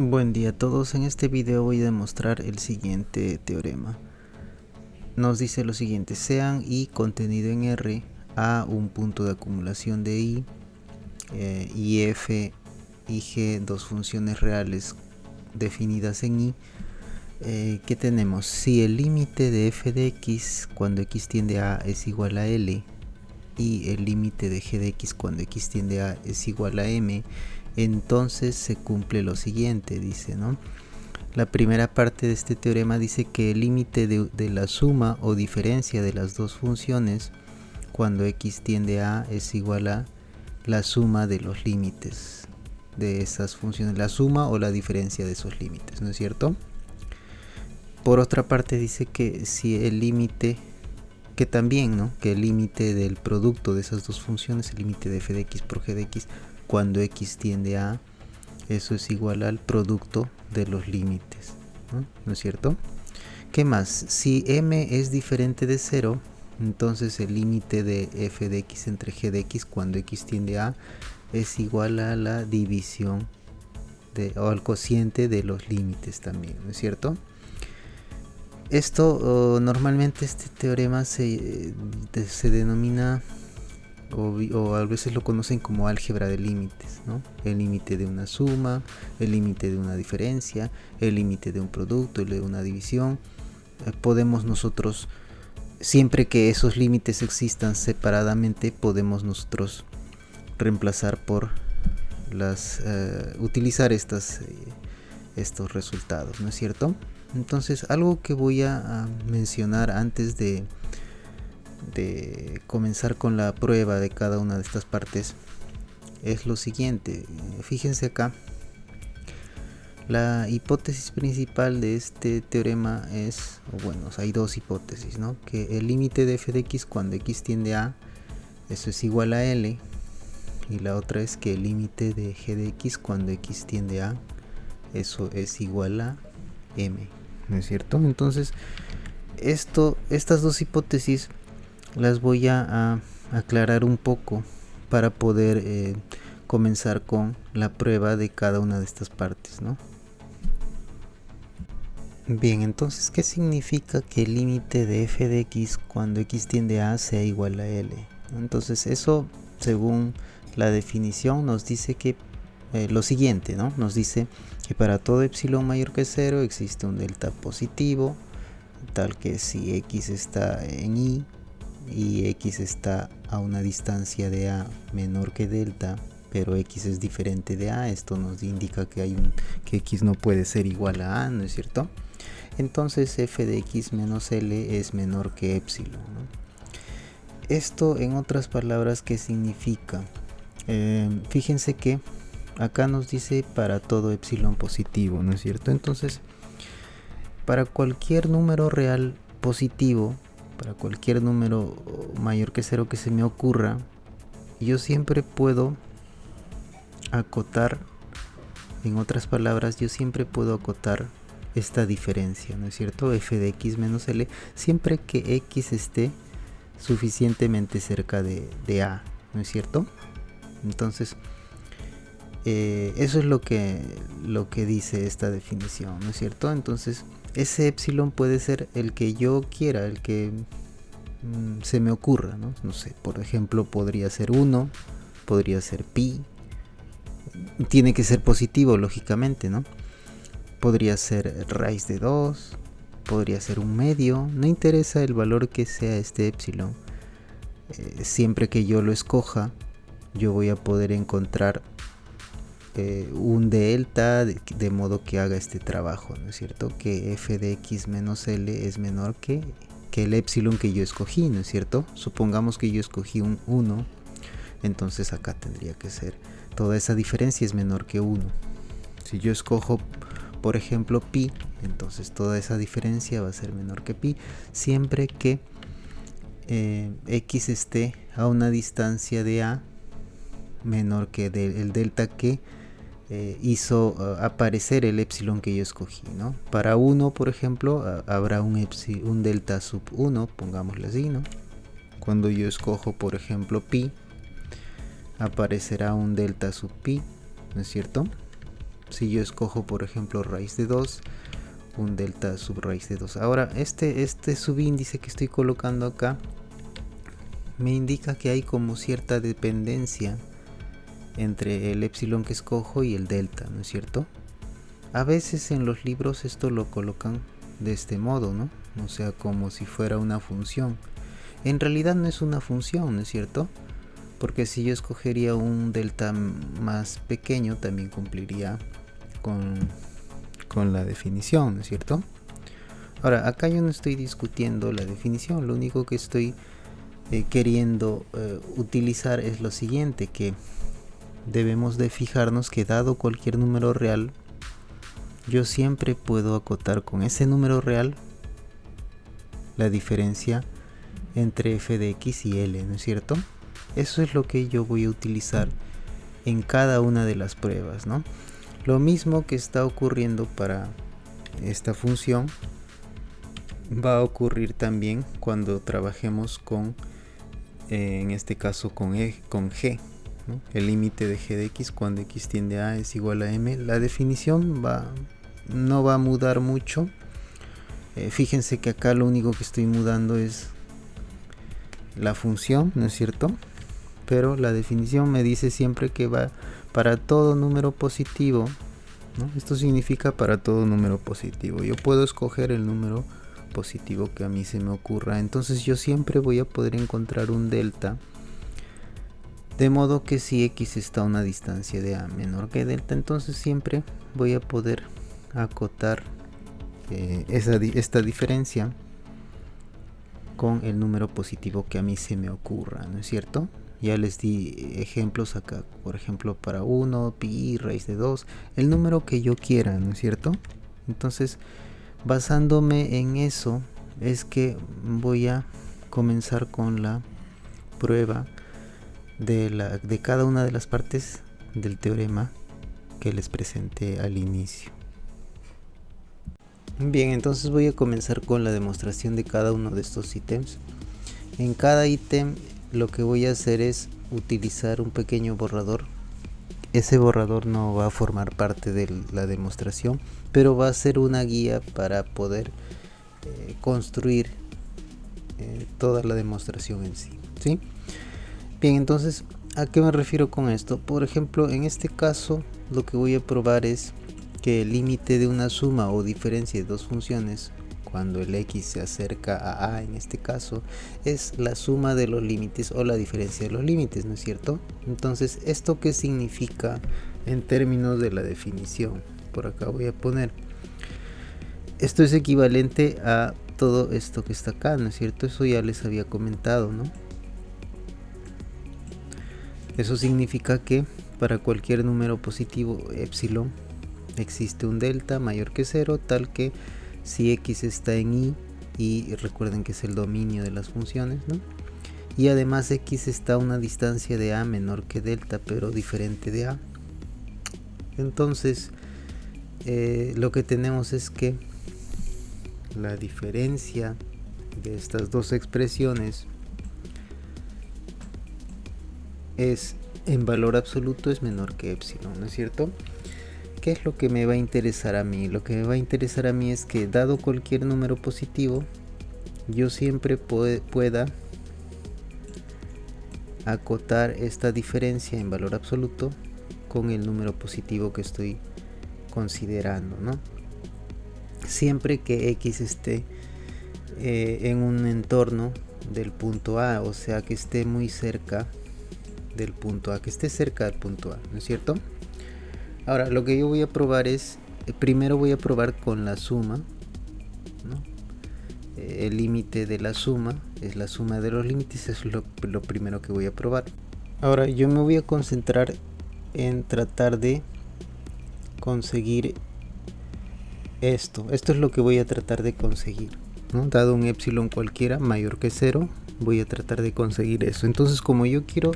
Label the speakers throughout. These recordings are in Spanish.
Speaker 1: Buen día a todos, en este video voy a demostrar el siguiente teorema. Nos dice lo siguiente: sean I contenido en R, A un punto de acumulación de I, y F y G dos funciones reales definidas en I. ¿Qué tenemos? Si el límite de f de x cuando x tiende a es igual a L y el límite de g de x cuando x tiende a es igual a M, entonces se cumple lo siguiente, dice, ¿no? La primera parte de este teorema dice que el límite de la suma o diferencia de las dos funciones cuando x tiende a es igual a la suma de los límites de esas funciones, la suma o la diferencia de esos límites, ¿no es cierto? Por otra parte dice que si el límite, que también, ¿no? Que el límite del producto de esas dos funciones, el límite de f de x por g de x, cuando x tiende a, eso es igual al producto de los límites, ¿no es cierto? ¿Qué más? Si m es diferente de 0, entonces el límite de f de x entre g de x cuando x tiende a es igual a la división o al cociente de los límites también, ¿no es cierto? Esto normalmente este teorema se denomina o a veces lo conocen como álgebra de límites, ¿no? El límite de una suma, el límite de una diferencia, el límite de un producto, el de una división. Podemos nosotros, siempre que esos límites existan separadamente, podemos nosotros reemplazar por utilizar estos resultados, ¿no es cierto? Entonces, algo que voy a mencionar antes de comenzar con la prueba de cada una de estas partes es lo siguiente. Fíjense acá, la hipótesis principal de este teorema es, bueno, hay dos hipótesis, ¿no? Que el límite de f de x cuando x tiende a, eso es igual a L, y la otra es que el límite de g de x cuando x tiende a, eso es igual a M, ¿no es cierto? Entonces, estas dos hipótesis las voy a aclarar un poco para poder comenzar con la prueba de cada una de estas partes, ¿no? Bien, entonces, ¿qué significa que el límite de f de x cuando x tiende a sea igual a L? Entonces, eso, según la definición, nos dice que lo siguiente, ¿no? Nos dice que para todo epsilon mayor que 0 existe un delta positivo, tal que si x está en I y x está a una distancia de A menor que delta, pero x es diferente de A, esto nos indica que que x no puede ser igual a A, ¿no es cierto? Entonces f de x menos L es menor que epsilon, ¿no? Esto, en otras palabras, ¿qué significa? Fíjense que acá nos dice para todo epsilon positivo, ¿no es cierto? Entonces, para cualquier número real positivo, para cualquier número mayor que 0 que se me ocurra, yo siempre puedo acotar, en otras palabras, yo siempre puedo acotar esta diferencia, ¿no es cierto? F de x menos L, siempre que x esté suficientemente cerca de A, ¿no es cierto? Entonces, eso es lo que dice esta definición, ¿no es cierto? Entonces, ese epsilon puede ser el que yo quiera, el que se me ocurra, ¿no? No sé, por ejemplo, podría ser 1, podría ser pi, tiene que ser positivo, lógicamente, ¿no? Podría ser raíz de 2, podría ser un medio, no interesa el valor que sea este epsilon. Siempre que yo lo escoja, yo voy a poder encontrar un delta de modo que haga este trabajo, ¿no es cierto? Que f de x menos L es menor que el epsilon que yo escogí, ¿no es cierto? Supongamos que yo escogí un 1, entonces acá tendría que ser, toda esa diferencia es menor que 1. Si yo escojo, por ejemplo, pi, entonces toda esa diferencia va a ser menor que pi, siempre que x esté a una distancia de A menor que el delta que hizo aparecer el epsilon que yo escogí, ¿no? Para 1, por ejemplo, habrá un delta sub 1, pongámosle así, ¿no? Cuando yo escojo, por ejemplo, pi, aparecerá un delta sub pi, ¿no es cierto? Si yo escojo, por ejemplo, raíz de 2, un delta sub raíz de 2. Ahora, este subíndice que estoy colocando acá me indica que hay como cierta dependencia entre el epsilon que escojo y el delta, ¿no es cierto? A veces en los libros esto lo colocan de este modo, ¿no? O sea, como si fuera una función. En realidad no es una función, ¿no es cierto? Porque si yo escogería un delta más pequeño, también cumpliría con la definición, ¿no es cierto? Ahora, acá yo no estoy discutiendo la definición, lo único que estoy queriendo utilizar es lo siguiente, que debemos de fijarnos que dado cualquier número real, yo siempre puedo acotar con ese número real la diferencia entre f de x y L, ¿no es cierto? Eso es lo que yo voy a utilizar en cada una de las pruebas, ¿no? Lo mismo que está ocurriendo para esta función va a ocurrir también cuando trabajemos con, en este caso con g, ¿no? El límite de g de x cuando x tiende a es igual a m. La definición no va a mudar mucho. Fíjense que acá lo único que estoy mudando es la función, ¿no es cierto? Pero la definición me dice siempre que va para todo número positivo, ¿no? Esto significa para todo número positivo. Yo puedo escoger el número positivo que a mí se me ocurra. Entonces yo siempre voy a poder encontrar un delta. De modo que si x está a una distancia de a menor que delta, entonces siempre voy a poder acotar esta diferencia con el número positivo que a mí se me ocurra, ¿no es cierto? Ya les di ejemplos acá, por ejemplo para 1, pi, raíz de 2, el número que yo quiera, ¿no es cierto? Entonces, basándome en eso, es que voy a comenzar con la prueba de cada una de las partes del teorema que les presenté al inicio. Bien, entonces voy a comenzar con la demostración de cada uno de estos ítems. En cada ítem lo que voy a hacer es utilizar un pequeño borrador. Ese borrador no va a formar parte de la demostración, pero va a ser una guía para poder construir toda la demostración en sí, ¿sí? Bien, entonces, ¿a qué me refiero con esto? Por ejemplo, en este caso lo que voy a probar es que el límite de una suma o diferencia de dos funciones, cuando el x se acerca a en este caso, es la suma de los límites o la diferencia de los límites, ¿no es cierto? Entonces, ¿esto qué significa en términos de la definición? Por acá voy a poner. Esto es equivalente a todo esto que está acá, ¿no es cierto? Eso ya les había comentado, ¿no? Eso significa que para cualquier número positivo epsilon existe un delta mayor que 0, tal que si x está en y recuerden que es el dominio de las funciones, ¿no? Y además x está a una distancia de a menor que delta, pero diferente de a. Entonces, lo que tenemos es que la diferencia de estas dos expresiones es en valor absoluto es menor que epsilon, ¿no es cierto? ¿Qué es lo que me va a interesar a mí? Lo que me va a interesar a mí es que dado cualquier número positivo, yo siempre pueda acotar esta diferencia en valor absoluto con el número positivo que estoy considerando, ¿no? Siempre que x esté en un entorno del punto A, o sea que esté muy cerca del punto A, que esté cerca del punto A, ¿no es cierto? Ahora, lo que yo voy a probar es, primero voy a probar con la suma, ¿no? El límite de la suma es la suma de los límites, es lo primero que voy a probar. Ahora, yo me voy a concentrar en tratar de conseguir esto es lo que voy a tratar de conseguir, ¿no? Dado un epsilon cualquiera mayor que 0, voy a tratar de conseguir eso. Entonces, como yo quiero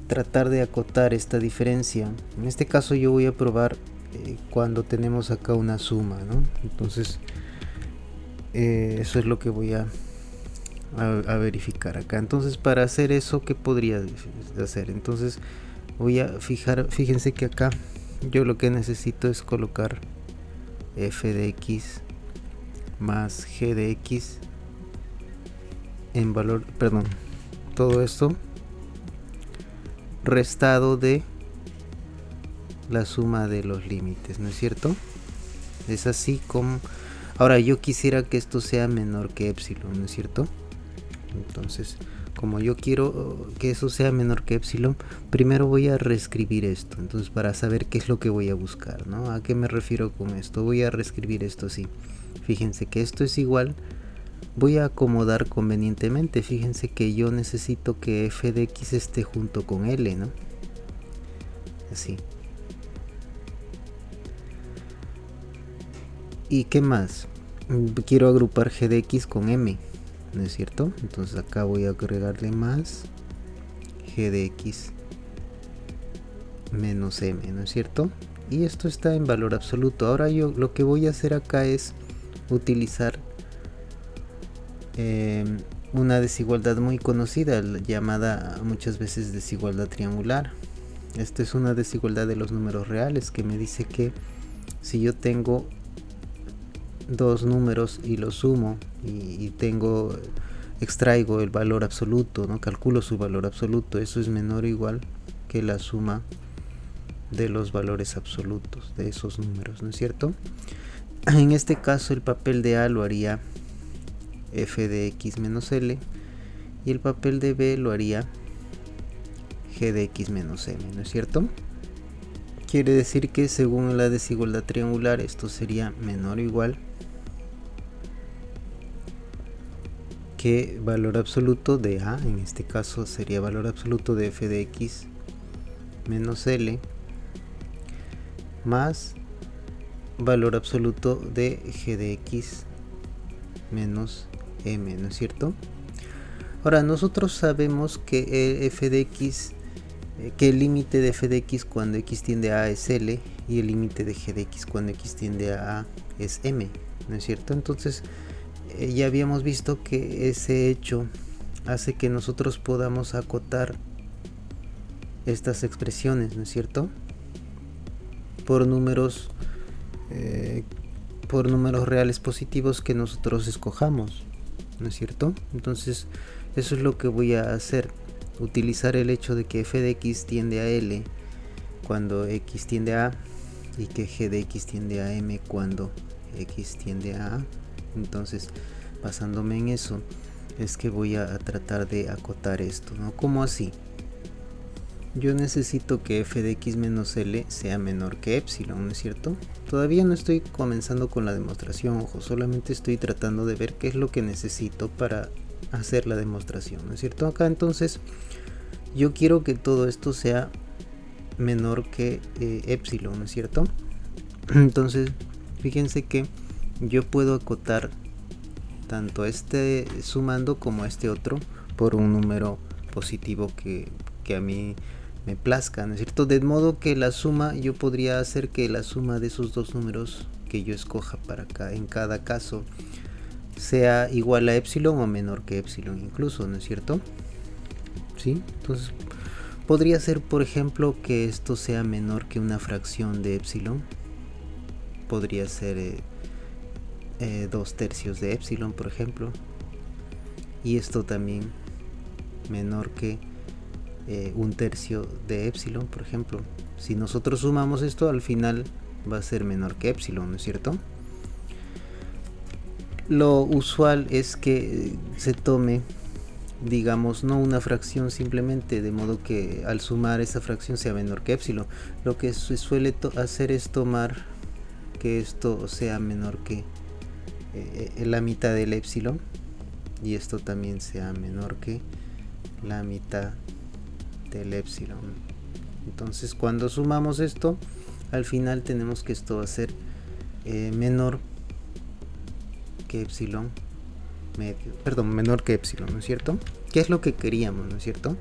Speaker 1: tratar de acotar esta diferencia, en este caso yo voy a probar cuando tenemos acá una suma, ¿no? Entonces eso es lo que voy a verificar acá. Entonces, para hacer eso, ¿qué podría hacer? Entonces voy a fíjense que acá yo lo que necesito es colocar f de x más g de x en valor, perdón, todo esto restado de la suma de los límites, ¿no es cierto? Es así como... Ahora yo quisiera que esto sea menor que epsilon, ¿no es cierto? Entonces, como yo quiero que eso sea menor que epsilon, primero voy a reescribir esto. Entonces, para saber qué es lo que voy a buscar, ¿no? ¿A qué me refiero con esto? Voy a reescribir esto así. Fíjense que esto es igual. Voy a acomodar convenientemente. Fíjense que yo necesito que f de x esté junto con L, ¿no? Así. ¿Y qué más? Quiero agrupar g de x con m, ¿no es cierto? Entonces acá voy a agregarle más g de x menos m, ¿no es cierto? Y esto está en valor absoluto. Ahora yo lo que voy a hacer acá es utilizar una desigualdad muy conocida, llamada muchas veces desigualdad triangular. Esta es una desigualdad de los números reales que me dice que si yo tengo dos números y los sumo y extraigo el valor absoluto, ¿no? Calculo su valor absoluto, eso es menor o igual que la suma de los valores absolutos de esos números, ¿no es cierto? En este caso el papel de A lo haría f de x menos L y el papel de B lo haría g de x menos m, ¿no es cierto? Quiere decir que según la desigualdad triangular esto sería menor o igual que valor absoluto de A, en este caso sería valor absoluto de f de x menos L más valor absoluto de g de x menos m, ¿no es cierto? Ahora nosotros sabemos que f de x, que el límite de f de x cuando x tiende a es L y el límite de g de x cuando x tiende a A es m, ¿no es cierto? Entonces ya habíamos visto que ese hecho hace que nosotros podamos acotar estas expresiones, ¿no es cierto? Por números reales positivos que nosotros escojamos, ¿no es cierto? Entonces eso es lo que voy a hacer, utilizar el hecho de que f de x tiende a L cuando x tiende a A y que g de x tiende a m cuando x tiende a A. Entonces, basándome en eso, es que voy a tratar de acotar esto, ¿no? ¿Cómo así? Yo necesito que f de x menos L sea menor que epsilon, ¿no es cierto? Todavía no estoy comenzando con la demostración, ojo, solamente estoy tratando de ver qué es lo que necesito para hacer la demostración, ¿no es cierto? Acá entonces, yo quiero que todo esto sea menor que epsilon, ¿no es cierto? Entonces, fíjense que yo puedo acotar tanto este sumando como este otro por un número positivo que a mí me plazca, ¿no es cierto? De modo que la suma, yo podría hacer que la suma de esos dos números que yo escoja para acá, en cada caso, sea igual a epsilon o menor que epsilon incluso, ¿no es cierto? ¿Sí? Entonces podría ser, por ejemplo, que esto sea menor que una fracción de epsilon. Podría ser 2/3 de epsilon, por ejemplo, y esto también menor que 1/3 de epsilon, por ejemplo. Si nosotros sumamos esto, al final va a ser menor que epsilon, ¿no es cierto? Lo usual es que se tome, digamos, no una fracción simplemente, de modo que al sumar esa fracción sea menor que epsilon. Lo que se suele hacer es tomar que esto sea menor que la mitad del epsilon y esto también sea menor que la mitad del epsilon. Entonces cuando sumamos esto, al final tenemos que esto va a ser menor que epsilon medio, perdón, menor que epsilon, ¿no es cierto? ¿Qué es lo que queríamos, no es cierto?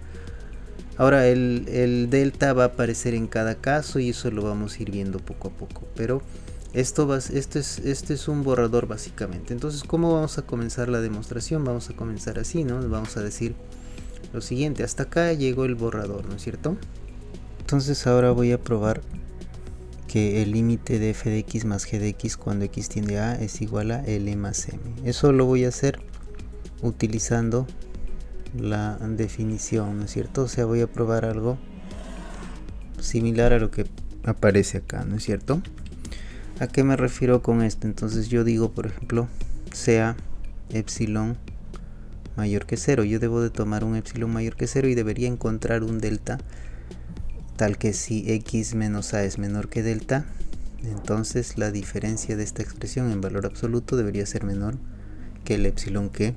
Speaker 1: Ahora el delta va a aparecer en cada caso y eso lo vamos a ir viendo poco a poco, pero este es un borrador básicamente. Entonces, ¿cómo vamos a comenzar la demostración? Vamos a comenzar así, ¿no? Vamos a decir lo siguiente, hasta acá llegó el borrador, ¿no es cierto? Entonces ahora voy a probar que el límite de f de x más g de x cuando x tiende a es igual a L más M. Eso lo voy a hacer utilizando la definición, ¿no es cierto? O sea, voy a probar algo similar a lo que aparece acá, ¿no es cierto? ¿A qué me refiero con esto? Entonces yo digo, por ejemplo, sea epsilon mayor que 0. Yo debo de tomar un epsilon mayor que 0 y debería encontrar un delta tal que si x menos a es menor que delta, entonces la diferencia de esta expresión en valor absoluto debería ser menor que el epsilon que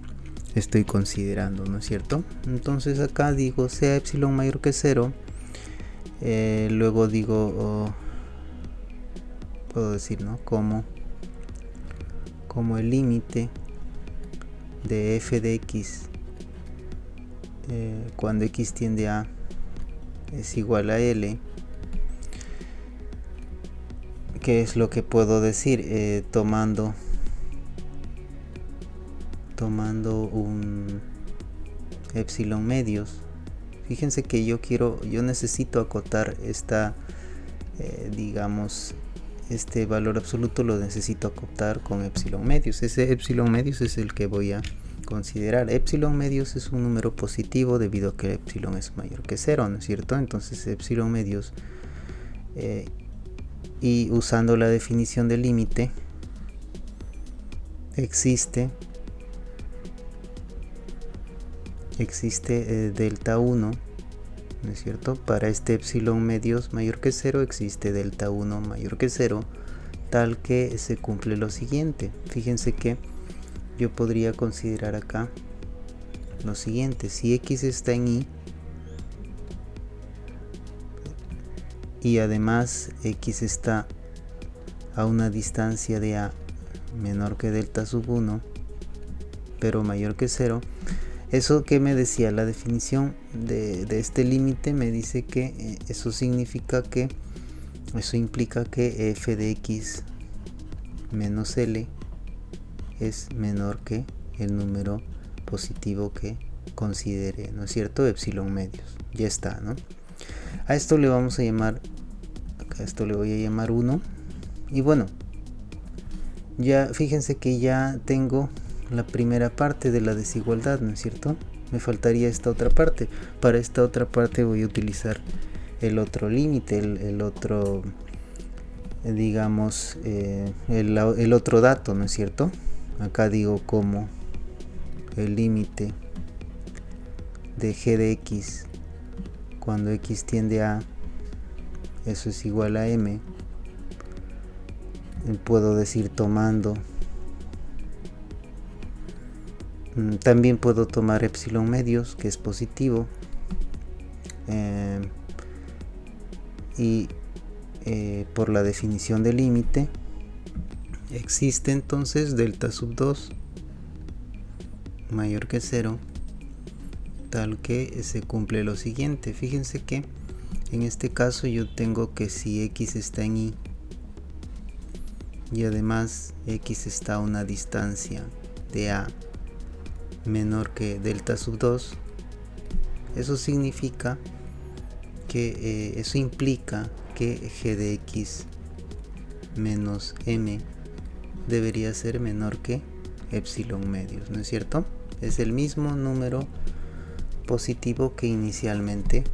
Speaker 1: estoy considerando, ¿no es cierto? Entonces acá digo sea epsilon mayor que 0, luego digo, puedo decir, ¿no? Como el límite de f de x cuando x tiende a es igual a L. ¿Qué es lo que puedo decir? Tomando un epsilon medios. Fíjense que yo necesito acotar esta, digamos, este valor absoluto lo necesito acotar con epsilon medios. Ese epsilon medios es el que voy a considerar. Epsilon medios es un número positivo debido a que epsilon es mayor que 0, ¿no es cierto? Entonces epsilon medios, y usando la definición del límite, existe delta 1, ¿no es cierto? Para este epsilon medios mayor que 0 existe delta 1 mayor que 0, tal que se cumple lo siguiente. Fíjense que yo podría considerar acá lo siguiente: si x está en y además x está a una distancia de a menor que delta sub 1 pero mayor que 0, eso que me decía la definición de este límite me dice que eso implica que f de x menos L es menor que el número positivo que considere, ¿no es cierto? Epsilon medios. Ya está, ¿no? A esto le vamos a llamar, a esto le voy a llamar 1. Y bueno, ya fíjense que ya tengo la primera parte de la desigualdad, ¿no es cierto? Me faltaría esta otra parte. Para esta otra parte voy a utilizar el otro límite, el otro, digamos, el otro dato, ¿no es cierto? Acá digo como el límite de g de x cuando x tiende a, eso es igual a m. Puedo decir tomando, también puedo tomar epsilon medios, que es positivo, y por la definición del límite existe entonces delta sub 2 mayor que 0, tal que se cumple lo siguiente. Fíjense que en este caso yo tengo que si x está en y además x está a una distancia de a menor que delta sub 2, eso significa que eso implica que g de x menos m debería ser menor que epsilon medios, ¿no es cierto? Es el mismo número positivo que inicialmente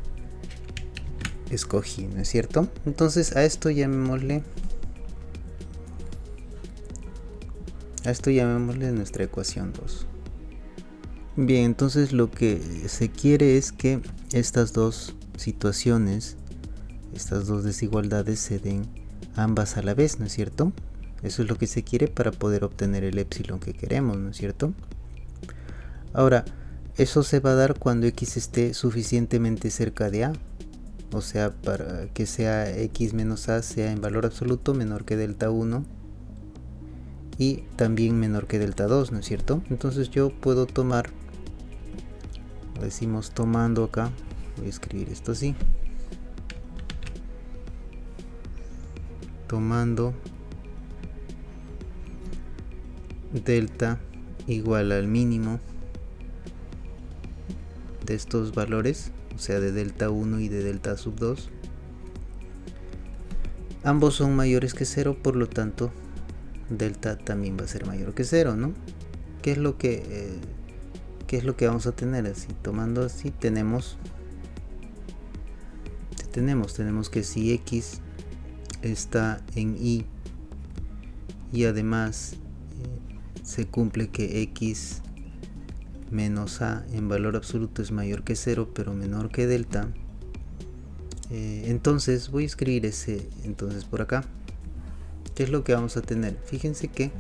Speaker 1: escogí, ¿no es cierto? Entonces a esto llamémosle nuestra ecuación 2. Bien, entonces lo que se quiere es que estas dos situaciones, estas dos desigualdades se den ambas a la vez, ¿no es cierto? Eso es lo que se quiere para poder obtener el epsilon que queremos, ¿no es cierto? Ahora, eso se va a dar cuando x esté suficientemente cerca de a, o sea, para que sea x menos a sea en valor absoluto menor que delta 1 y también menor que delta 2, ¿no es cierto? Entonces yo puedo tomar, decimos tomando acá, voy a escribir esto así, tomando delta igual al mínimo de estos valores, o sea de delta 1 y de delta sub 2, Ambos son mayores que 0, por lo tanto delta también va a ser mayor que 0, ¿no? ¿Qué es lo que vamos a tener? Así, tomando así, tenemos que si x está en y además se cumple que x menos a en valor absoluto es mayor que 0 pero menor que delta, entonces voy a escribir ese entonces por acá. ¿Qué es lo que vamos a tener? Fíjense que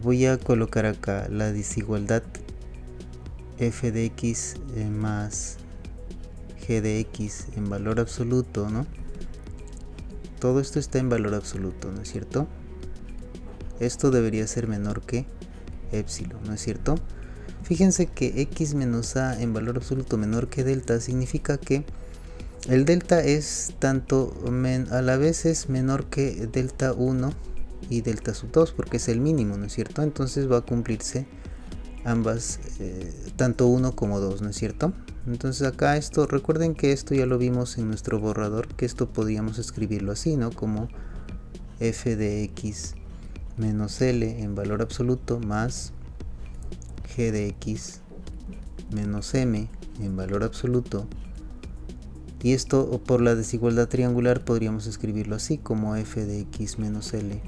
Speaker 1: voy a colocar acá la desigualdad f de x más g de x en valor absoluto, ¿no? Todo esto está en valor absoluto, ¿no es cierto? Esto debería ser menor que epsilon, ¿no es cierto? Fíjense que x menos a en valor absoluto menor que delta significa que el delta es tanto a la vez es menor que delta 1 y delta sub 2 porque es el mínimo, ¿no es cierto? Entonces va a cumplirse ambas, tanto 1 como 2, ¿no es cierto? Entonces acá esto, recuerden que esto ya lo vimos en nuestro borrador, que esto podíamos escribirlo así, ¿no? Como f de x menos L en valor absoluto más g de x menos m en valor absoluto, y esto por la desigualdad triangular podríamos escribirlo así como f de x menos L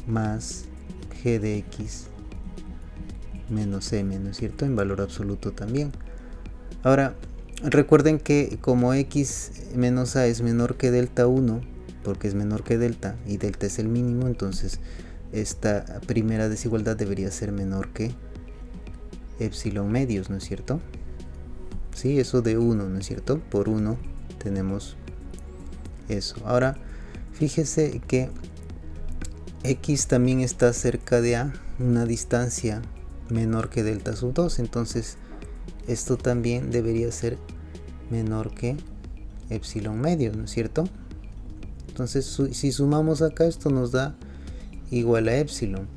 Speaker 1: más g de x menos m, ¿no es cierto? En valor absoluto también. Ahora recuerden que como x menos a es menor que delta 1 porque es menor que delta y delta es el mínimo, entonces esta primera desigualdad debería ser menor que epsilon medios, ¿no es cierto? Sí, eso de 1, ¿no es cierto? Por 1 tenemos eso. Ahora fíjese que x también está cerca de a, una distancia menor que delta sub 2, entonces esto también debería ser menor que epsilon medios, ¿no es cierto? Entonces si sumamos acá esto nos da igual a epsilon.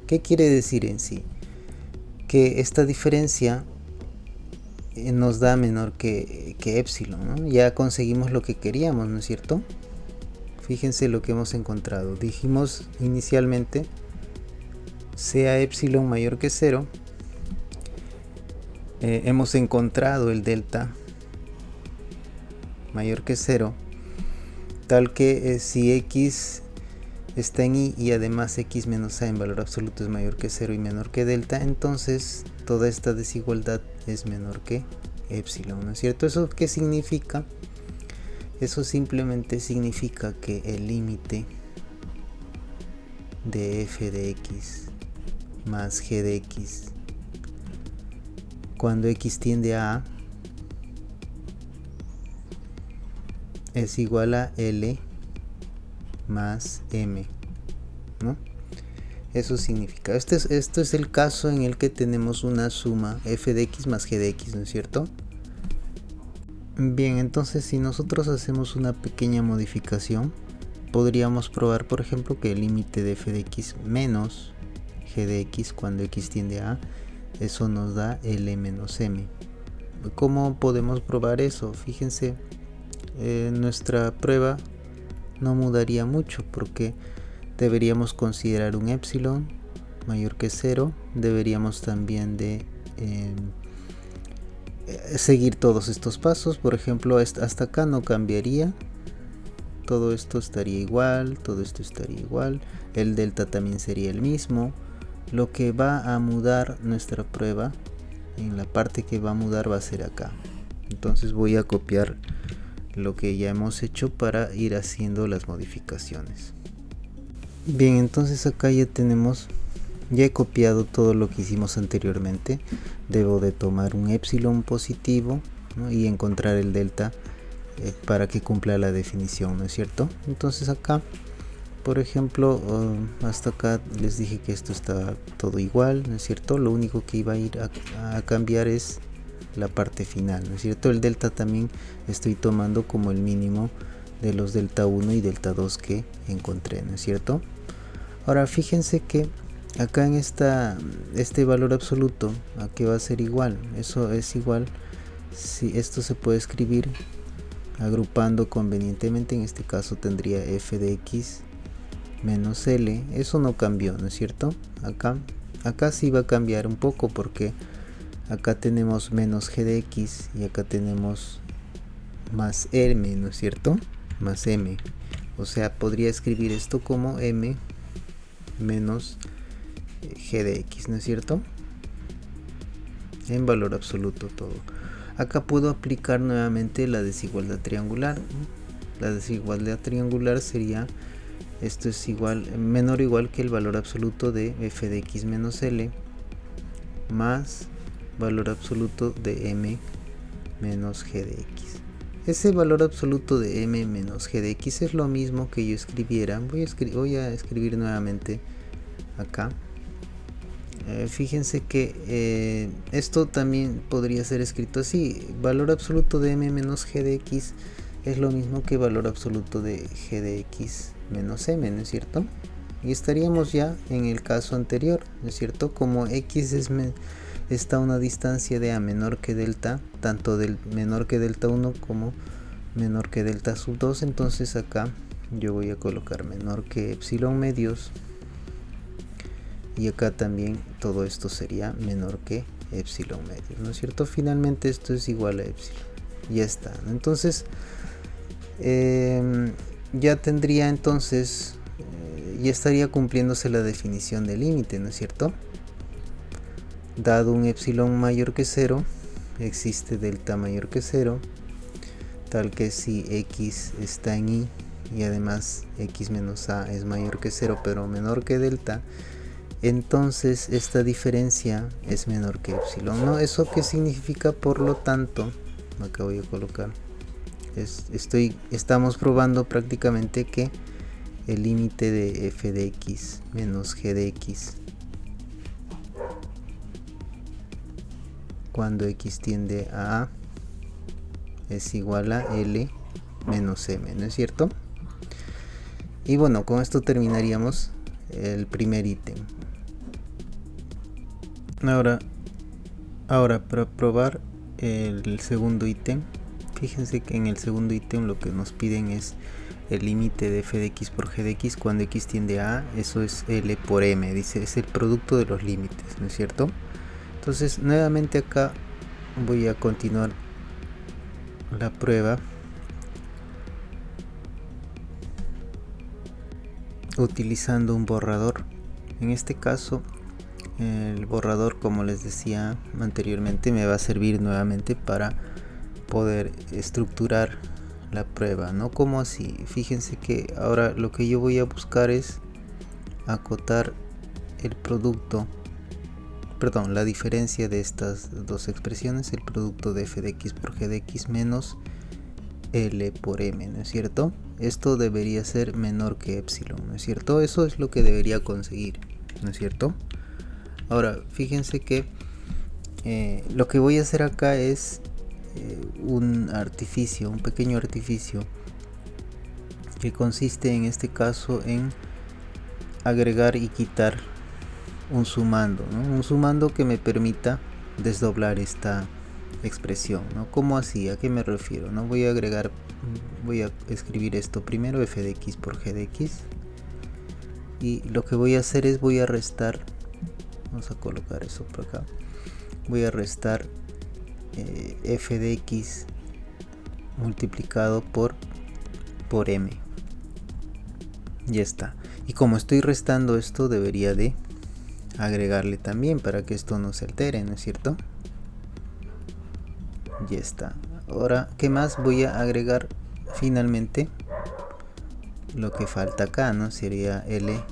Speaker 1: ¿Qué quiere decir en sí? Que esta diferencia nos da menor que epsilon, ¿no? Ya conseguimos lo que queríamos, ¿no es cierto? Fíjense lo que hemos encontrado. Dijimos inicialmente sea epsilon mayor que 0. Hemos encontrado el delta mayor que 0, tal que si x está en y además x menos a en valor absoluto es mayor que 0 y menor que delta, entonces toda esta desigualdad es menor que epsilon, ¿no es cierto? ¿Eso qué significa? Eso simplemente significa que el límite de f de x más g de x cuando x tiende a es igual a L más M, ¿no? Eso significa, esto es el caso en el que tenemos una suma f de x más g de x, ¿no es cierto? Bien, entonces si nosotros hacemos una pequeña modificación, podríamos probar, por ejemplo, que el límite de f de x menos g de x cuando x tiende a, eso nos da L menos M. ¿Cómo podemos probar eso? Fíjense, nuestra prueba no mudaría mucho porque deberíamos considerar un epsilon mayor que 0, deberíamos también de seguir todos estos pasos, por ejemplo hasta acá no cambiaría, todo esto estaría igual, todo esto estaría igual, el delta también sería el mismo. Lo que va a mudar nuestra prueba, en la parte que va a mudar va a ser acá. Entonces voy a copiar lo que ya hemos hecho para ir haciendo las modificaciones. Bien, entonces acá ya he copiado todo lo que hicimos anteriormente. Debo de tomar un epsilon positivo, ¿no? Y encontrar el delta para que cumpla la definición, ¿no es cierto? Entonces acá, por ejemplo, hasta acá les dije que esto está todo igual, ¿no es cierto? Lo único que iba a ir a cambiar es la parte final, ¿no es cierto? El delta también estoy tomando como el mínimo de los delta 1 y delta 2 que encontré, ¿no es cierto? Ahora fíjense que acá en este valor absoluto, ¿a qué va a ser igual? Eso es igual, si esto se puede escribir agrupando convenientemente. En este caso tendría f de x menos L. Eso no cambió, ¿no es cierto? Acá sí va a cambiar un poco, porque acá tenemos menos g de x y acá tenemos más m, ¿no es cierto? Más m. O sea, podría escribir esto como m menos g de x, ¿no es cierto? En valor absoluto todo. Acá puedo aplicar nuevamente la desigualdad triangular. La desigualdad triangular sería, esto es igual, menor o igual que el valor absoluto de f de x menos L más valor absoluto de m menos g de x. Ese valor absoluto de m menos g de x es lo mismo que yo escribiera. Voy a escribir nuevamente acá. Fíjense que esto también podría ser escrito así. Valor absoluto de m menos g de x es lo mismo que valor absoluto de g de x menos m, ¿no es cierto? Y estaríamos ya en el caso anterior, ¿no es cierto? Como x está a una distancia de a menor que delta, tanto del menor que delta 1 como menor que delta sub 2, entonces acá yo voy a colocar menor que epsilon medios, y acá también todo esto sería menor que epsilon medios, ¿no es cierto? Finalmente esto es igual a epsilon. Ya está. Entonces ya tendría entonces, ya estaría cumpliéndose la definición de límite, ¿no es cierto? Dado un epsilon mayor que 0, existe delta mayor que 0, tal que si x está en y además x menos a es mayor que 0 pero menor que delta, entonces esta diferencia es menor que epsilon, ¿no? ¿Eso qué significa? Por lo tanto, acá voy a colocar, estamos probando prácticamente que el límite de f de x menos g de x cuando x tiende a A es igual a L menos M, ¿no es cierto? Y bueno, con esto terminaríamos el primer ítem. Ahora para probar el segundo ítem, fíjense que en el segundo ítem lo que nos piden es el límite de f de x por g de x cuando x tiende a A, eso es L por M, dice, es el producto de los límites, ¿no es cierto? Entonces nuevamente acá voy a continuar la prueba utilizando un borrador. En este caso el borrador, como les decía anteriormente, me va a servir nuevamente para poder estructurar la prueba, ¿no? Como así, fíjense que ahora lo que yo voy a buscar es acotar el producto, perdón, la diferencia de estas dos expresiones, el producto de f de x por g de x menos L por M, ¿no es cierto? Esto debería ser menor que epsilon, ¿no es cierto? Eso es lo que debería conseguir, ¿no es cierto? Ahora, fíjense que lo que voy a hacer acá es un pequeño artificio, que consiste en este caso en agregar y quitar un sumando, ¿no? Un sumando que me permita desdoblar esta expresión, ¿no? ¿Cómo así? ¿A qué me refiero? ¿No? Voy a escribir esto primero, f de x por g de x, y lo que voy a hacer es voy a restar, vamos a colocar eso por acá, voy a restar f de x multiplicado por m. Ya está. Y como estoy restando esto, debería de agregarle también para que esto no se altere, ¿no es cierto? Ya está. Ahora, ¿qué más voy a agregar? Finalmente, lo que falta acá, ¿no? Sería L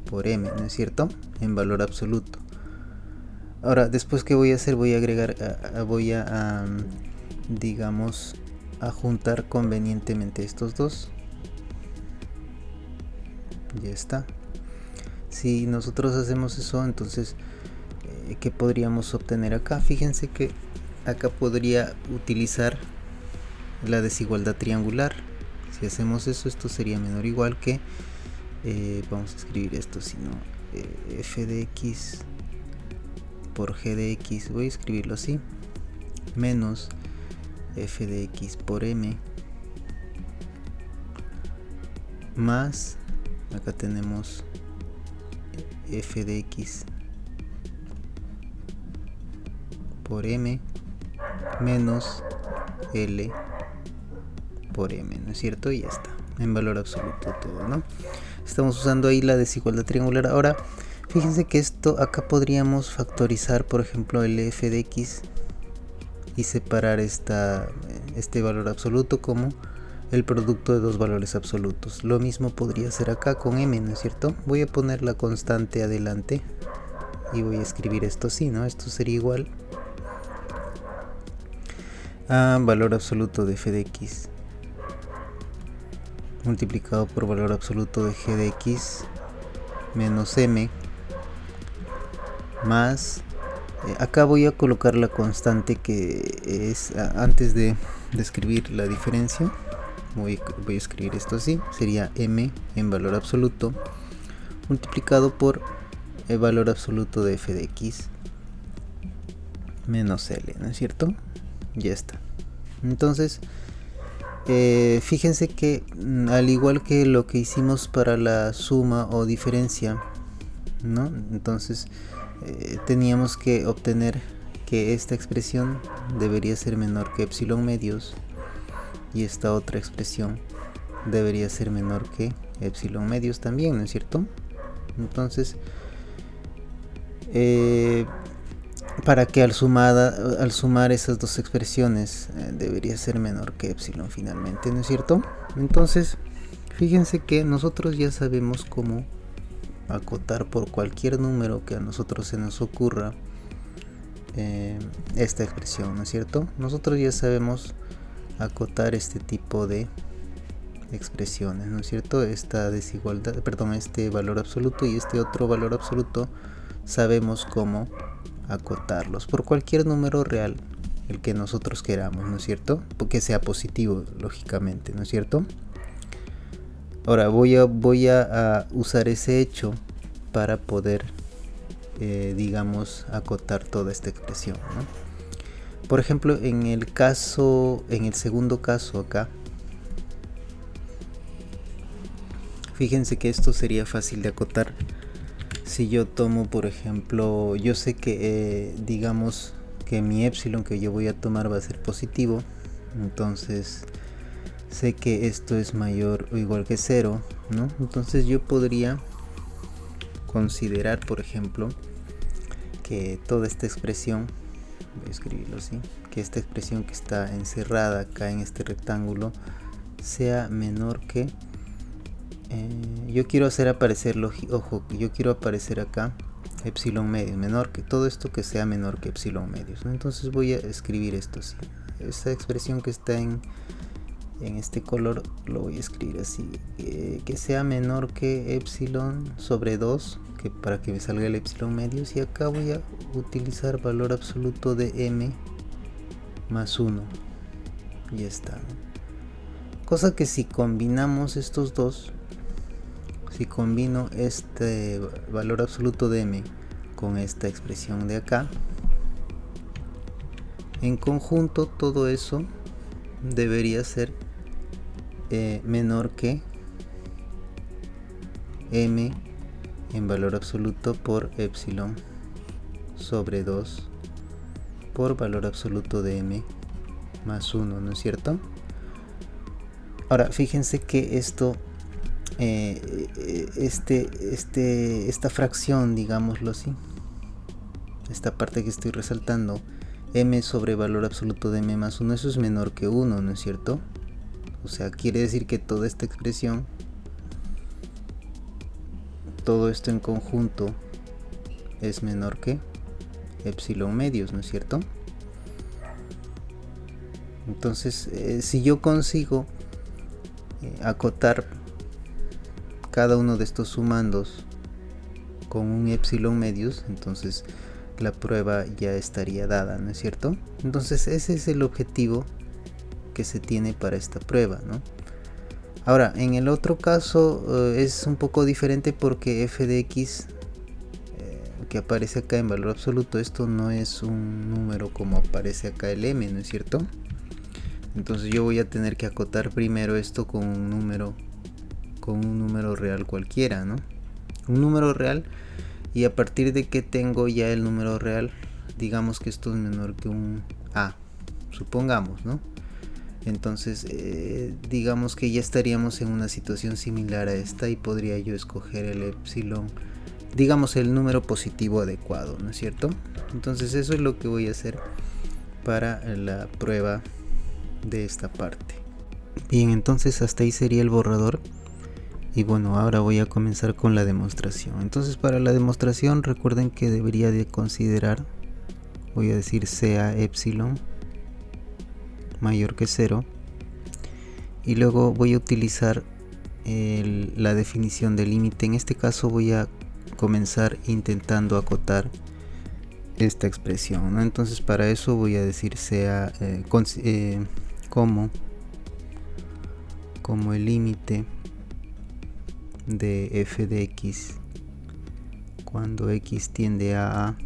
Speaker 1: por M, ¿no es cierto? En valor absoluto. Ahora, después, ¿qué voy a hacer? Voy a agregar, digamos, a juntar convenientemente estos dos. Ya está. Si nosotros hacemos eso, entonces ¿qué podríamos obtener acá? Fíjense que acá podría utilizar la desigualdad triangular. Si hacemos eso, esto sería menor o igual que vamos a escribir esto, sino f de x por g de x, voy a escribirlo así, menos f de x por m más, acá tenemos f de x por m menos L por M, ¿no es cierto? Y ya está, en valor absoluto todo, ¿no? Estamos usando ahí la desigualdad triangular. Ahora, fíjense que esto acá podríamos factorizar, por ejemplo, el f de x y separar este valor absoluto como el producto de dos valores absolutos. Lo mismo podría ser acá con m, ¿no es cierto? Voy a poner la constante adelante y voy a escribir esto así, ¿no? Esto sería igual a valor absoluto de f de x multiplicado por valor absoluto de g de x menos m más, acá voy a colocar la constante que es antes de escribir la diferencia. Voy a escribir esto así, sería m en valor absoluto multiplicado por el valor absoluto de f de x menos l, ¿no es cierto? Ya está. Entonces fíjense que al igual que lo que hicimos para la suma o diferencia, ¿no? Entonces teníamos que obtener que esta expresión debería ser menor que epsilon medios y esta otra expresión debería ser menor que epsilon medios también, ¿no es cierto? Entonces para que al sumar esas dos expresiones debería ser menor que epsilon finalmente, ¿no es cierto? Entonces fíjense que nosotros ya sabemos cómo acotar por cualquier número que a nosotros se nos ocurra esta expresión, ¿no es cierto? Nosotros ya sabemos acotar este tipo de expresiones, ¿no es cierto? Esta desigualdad, perdón, este valor absoluto y este otro valor absoluto sabemos cómo acotarlos por cualquier número real, el que nosotros queramos, ¿no es cierto? Porque sea positivo, lógicamente, ¿no es cierto? Ahora voy a usar ese hecho para poder, digamos, acotar toda esta expresión, ¿no? Por ejemplo, en el segundo caso acá, fíjense que esto sería fácil de acotar. Si yo tomo, por ejemplo, yo sé que digamos que mi epsilon que yo voy a tomar va a ser positivo, entonces sé que esto es mayor o igual que 0, ¿no? Entonces yo podría considerar, por ejemplo, que toda esta expresión, voy a escribirlo así, que esta expresión que está encerrada acá en este rectángulo sea menor que yo quiero hacer aparecer, ojo, yo quiero aparecer acá epsilon medios, menor que todo esto que sea menor que epsilon medios, ¿no? Entonces voy a escribir esto así, esta expresión que está en este color lo voy a escribir así, que sea menor que epsilon sobre 2, que para que me salga el epsilon medios, y acá voy a utilizar valor absoluto de m más 1, y ya está, ¿no? Cosa que si combinamos estos dos, si combino este valor absoluto de m con esta expresión de acá, en conjunto todo eso debería ser menor que m en valor absoluto por epsilon sobre 2 por valor absoluto de m más 1, ¿no es cierto? Ahora fíjense que esto esta fracción, digámoslo así, esta parte que estoy resaltando, m sobre valor absoluto de m más 1, eso es menor que 1, ¿no es cierto? O sea, quiere decir que toda esta expresión, todo esto en conjunto es menor que epsilon medios, ¿no es cierto? Entonces, si yo consigo acotar cada uno de estos sumandos con un epsilon medios, entonces la prueba ya estaría dada, ¿no es cierto? Entonces ese es el objetivo que se tiene para esta prueba, ¿no? Ahora, en el otro caso es un poco diferente porque f de x que aparece acá en valor absoluto, esto no es un número como aparece acá el m, ¿no es cierto? Entonces yo voy a tener que acotar primero esto con un número con un número real cualquiera, ¿no? Un número real, y a partir de que tengo ya el número real, digamos que esto es menor que un A, supongamos, ¿no? Entonces digamos que ya estaríamos en una situación similar a esta, y podría yo escoger el epsilon, digamos el número positivo adecuado, ¿no es cierto? Entonces eso es lo que voy a hacer para la prueba de esta parte. Bien, entonces hasta ahí sería el borrador. Y bueno, ahora voy a comenzar con la demostración. Entonces para la demostración recuerden que debería de considerar, voy a decir sea epsilon mayor que 0, y luego voy a utilizar la definición de límite. En este caso voy a comenzar intentando acotar esta expresión, ¿no? Entonces para eso voy a decir sea como el límite de f de x cuando x tiende a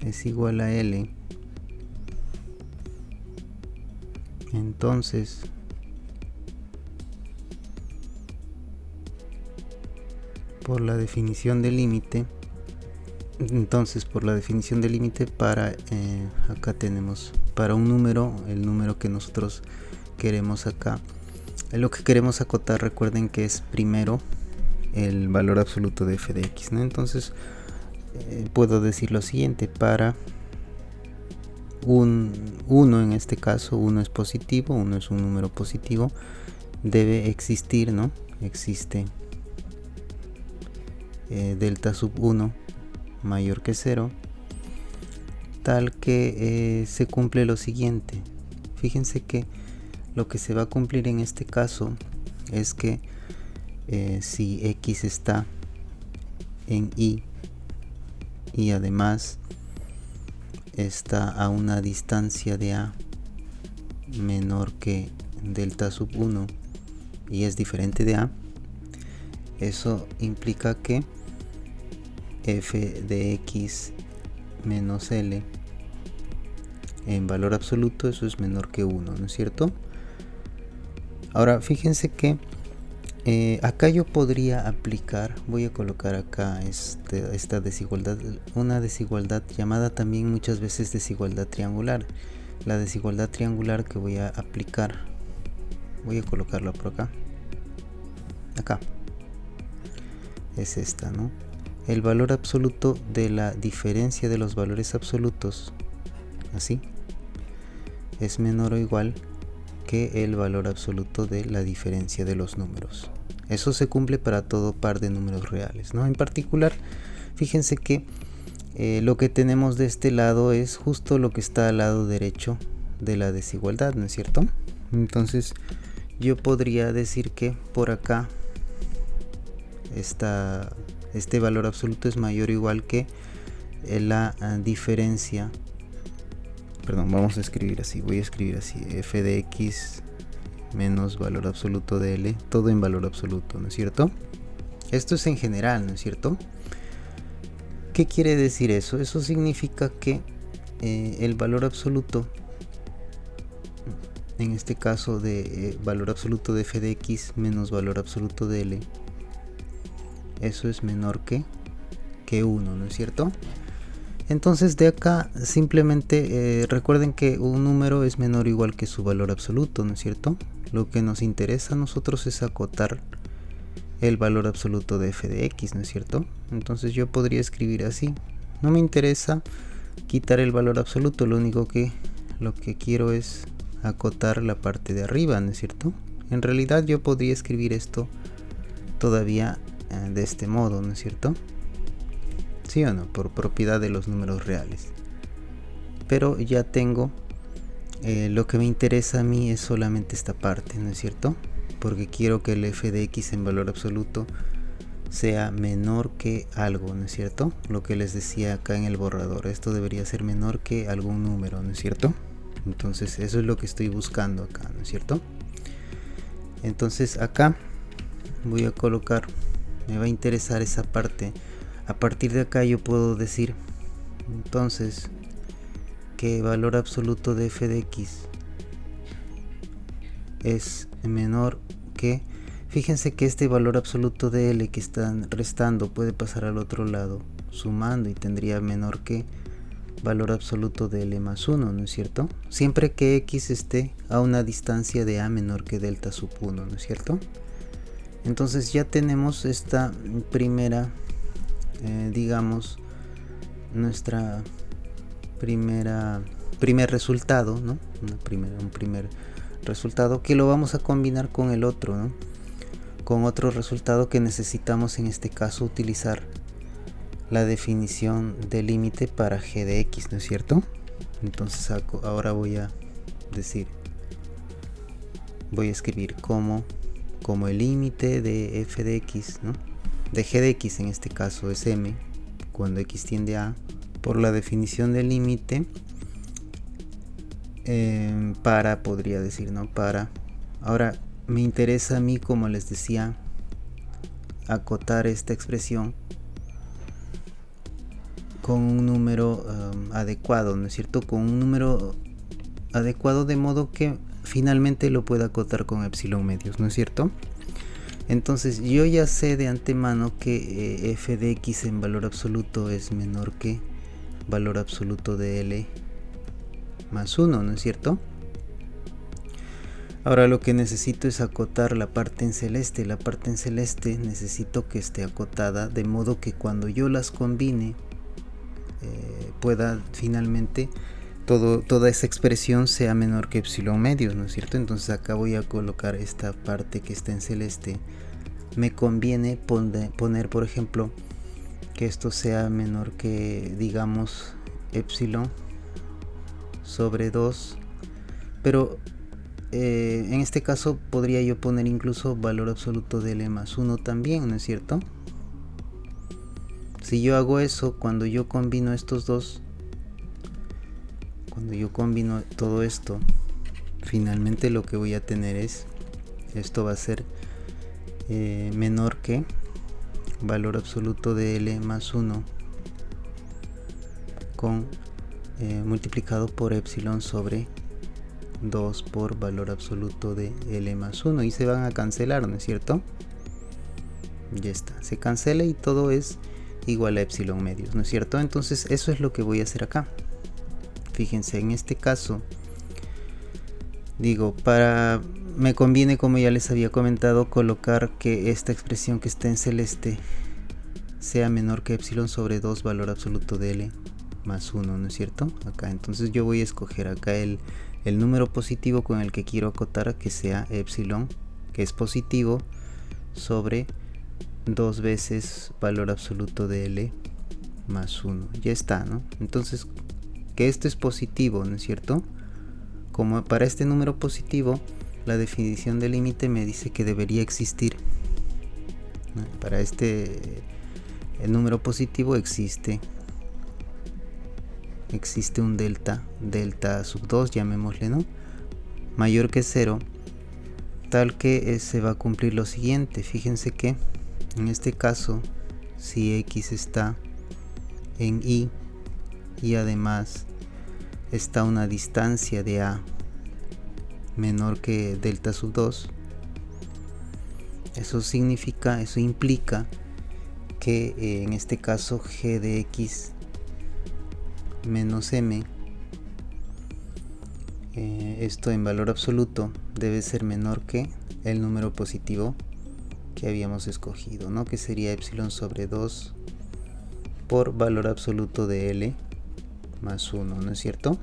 Speaker 1: es igual a L, entonces por la definición de límite, para acá tenemos para un número, el número que nosotros queremos acá, lo que queremos acotar, recuerden que es primero el valor absoluto de f de x, ¿no? Entonces puedo decir lo siguiente: para un 1, en este caso 1 es positivo, 1 es un número positivo, debe existir, ¿no? Existe delta sub 1 mayor que 0, tal que se cumple lo siguiente. Fíjense que lo que se va a cumplir en este caso es que si x está en y además está a una distancia de a menor que delta sub 1 y es diferente de a, eso implica que f de x menos L en valor absoluto, eso es menor que 1, ¿no es cierto? Ahora fíjense que acá yo podría aplicar, voy a colocar acá esta desigualdad, una desigualdad llamada también muchas veces desigualdad triangular. La desigualdad triangular que voy a aplicar, voy a colocarla por acá, es esta, ¿no? El valor absoluto de la diferencia de los valores absolutos, así, es menor o igual que el valor absoluto de la diferencia de los números. Eso se cumple para todo par de números reales, ¿no? En particular, fíjense que lo que tenemos de este lado es justo lo que está al lado derecho de la desigualdad, ¿no es cierto? Entonces yo podría decir que por acá este valor absoluto es mayor o igual que la diferencia, perdón, vamos a escribir así, voy a escribir así, f de x menos valor absoluto de L, todo en valor absoluto, ¿no es cierto? Esto es en general, ¿no es cierto? ¿Qué quiere decir eso? Eso significa que el valor absoluto, en este caso de valor absoluto de f de x menos valor absoluto de L, eso es menor que 1, ¿no es cierto? Entonces de acá simplemente recuerden que un número es menor o igual que su valor absoluto, ¿no es cierto? Lo que nos interesa a nosotros es acotar el valor absoluto de f de x, ¿no es cierto? Entonces yo podría escribir así: no me interesa quitar el valor absoluto, lo que quiero es acotar la parte de arriba, ¿no es cierto? En realidad yo podría escribir esto todavía de este modo, ¿no es cierto? ¿Sí o no? Por propiedad de los números reales. Pero ya tengo, lo que me interesa a mí es solamente esta parte, ¿no es cierto? Porque quiero que el f de x en valor absoluto sea menor que algo, ¿no es cierto? Lo que les decía acá en el borrador, esto debería ser menor que algún número, ¿no es cierto? Entonces eso es lo que estoy buscando acá, ¿no es cierto? Entonces acá voy a colocar, me va a interesar esa parte. A partir de acá yo puedo decir entonces que valor absoluto de f de x es menor que, Fíjense que este valor absoluto de L que están restando puede pasar al otro lado sumando y tendría menor que valor absoluto de L más 1, ¿no es cierto? Siempre que X esté a una distancia de A menor que delta sub 1, ¿no es cierto? Entonces ya tenemos esta primera, digamos, nuestra primer resultado, ¿no? Un primer resultado que lo vamos a combinar con el otro, ¿no? Con otro resultado que necesitamos en este caso utilizar la definición de límite para g de x, ¿no es cierto? Entonces ahora voy a escribir como el límite de f de x, ¿no? De g de x en este caso es m cuando x tiende a, por la definición del límite podría decir, ¿no? Ahora me interesa a mí, como les decía, acotar esta expresión con un número adecuado, ¿no es cierto? Con un número adecuado de modo que finalmente lo pueda acotar con epsilon medios, ¿no es cierto? Entonces yo ya sé de antemano que f de x en valor absoluto es menor que valor absoluto de L más 1, ¿no es cierto? Ahora lo que necesito es acotar la parte en celeste. La parte en celeste necesito que esté acotada de modo que cuando yo las combine pueda finalmente toda esa expresión sea menor que epsilon medios, ¿no es cierto? Entonces acá voy a colocar esta parte que está en celeste. Me conviene poner, por ejemplo, que esto sea menor que, digamos, epsilon sobre 2, pero en este caso podría yo poner incluso valor absoluto de L más 1 también, ¿no es cierto? Si yo hago eso, cuando yo combino estos dos, cuando yo combino todo esto, finalmente lo que voy a tener es, esto va a ser menor que valor absoluto de L más 1 con multiplicado por epsilon sobre 2 por valor absoluto de L más 1 y se van a cancelar, ¿no es cierto? Ya está, se cancela y todo es igual a epsilon medios, ¿no es cierto? Entonces eso es lo que voy a hacer acá. Fíjense, en este caso digo, me conviene, como ya les había comentado, colocar que esta expresión que está en celeste sea menor que epsilon sobre 2 valor absoluto de L más 1, ¿no es cierto? Acá, entonces yo voy a escoger acá el número positivo con el que quiero acotar que sea epsilon, que es positivo, sobre 2 veces valor absoluto de L más 1. Ya está, ¿no? Entonces, que esto es positivo, ¿no es cierto? Como para este número positivo, la definición del límite me dice que debería existir, ¿no? Para el número positivo existe un delta sub 2, llamémosle, ¿no? Mayor que 0, tal que se va a cumplir lo siguiente. Fíjense que en este caso, si x está en y además está a una distancia de a menor que delta sub 2, eso implica que en este caso g de x menos m, esto en valor absoluto debe ser menor que el número positivo que habíamos escogido, ¿no? Que sería epsilon sobre 2 por valor absoluto de L más 1, ¿no es cierto?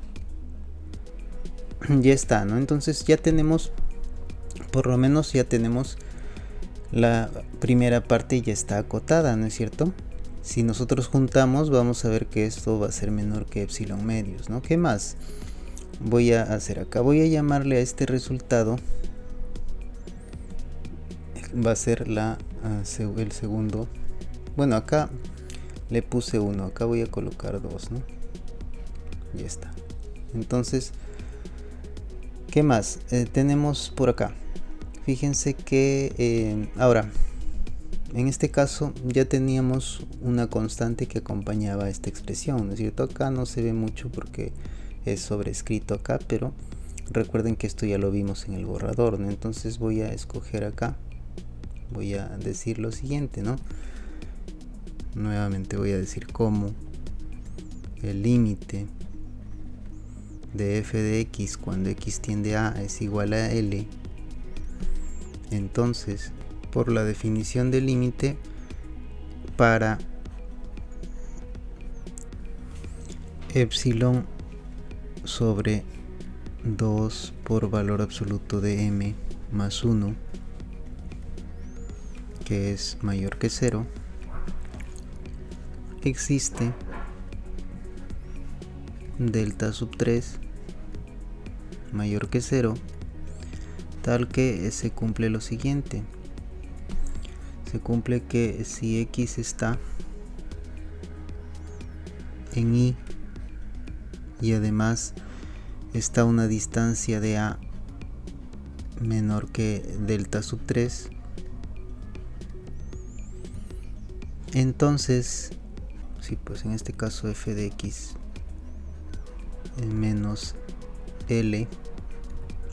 Speaker 1: Ya está, ¿no? Entonces ya tenemos, por lo menos ya tenemos la primera parte, ya está acotada, ¿no es cierto? Si nosotros juntamos, vamos a ver que esto va a ser menor que epsilon medios, ¿no? ¿Qué más voy a hacer acá? Voy a llamarle a este resultado, va a ser el segundo. Bueno, acá le puse 1, acá voy a colocar 2, ¿no? Ya está. Entonces, ¿qué más? Tenemos por acá. Fíjense que ahora, en este caso ya teníamos una constante que acompañaba esta expresión, ¿no es cierto? Acá no se ve mucho porque es sobrescrito acá, pero recuerden que esto ya lo vimos en el borrador, ¿no? Entonces voy a escoger acá voy a decir lo siguiente, ¿no? Nuevamente voy a decir como el límite de f de x cuando x tiende a es igual a L. Entonces, por la definición del límite, para epsilon sobre 2 por valor absoluto de m más 1, que es mayor que 0, existe delta sub 3 mayor que 0, tal que se cumple lo siguiente. Se cumple que si x está en y además está a una distancia de a menor que delta sub 3, entonces sí, pues en este caso f de x menos L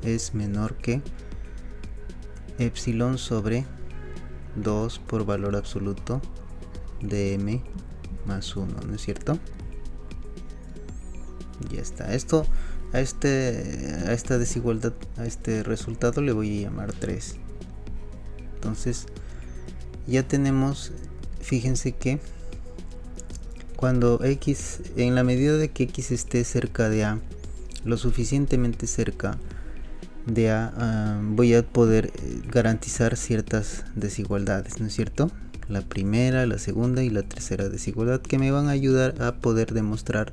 Speaker 1: es menor que epsilon sobre 2 por valor absoluto de m más 1, ¿no es cierto? Ya está. Esto a esta desigualdad, a este resultado le voy a llamar 3. Entonces ya tenemos, fíjense que cuando x, en la medida de que x esté cerca de a, lo suficientemente cerca de a, voy a poder garantizar ciertas desigualdades, ¿no es cierto? La primera, la segunda y la tercera desigualdad, que me van a ayudar a poder demostrar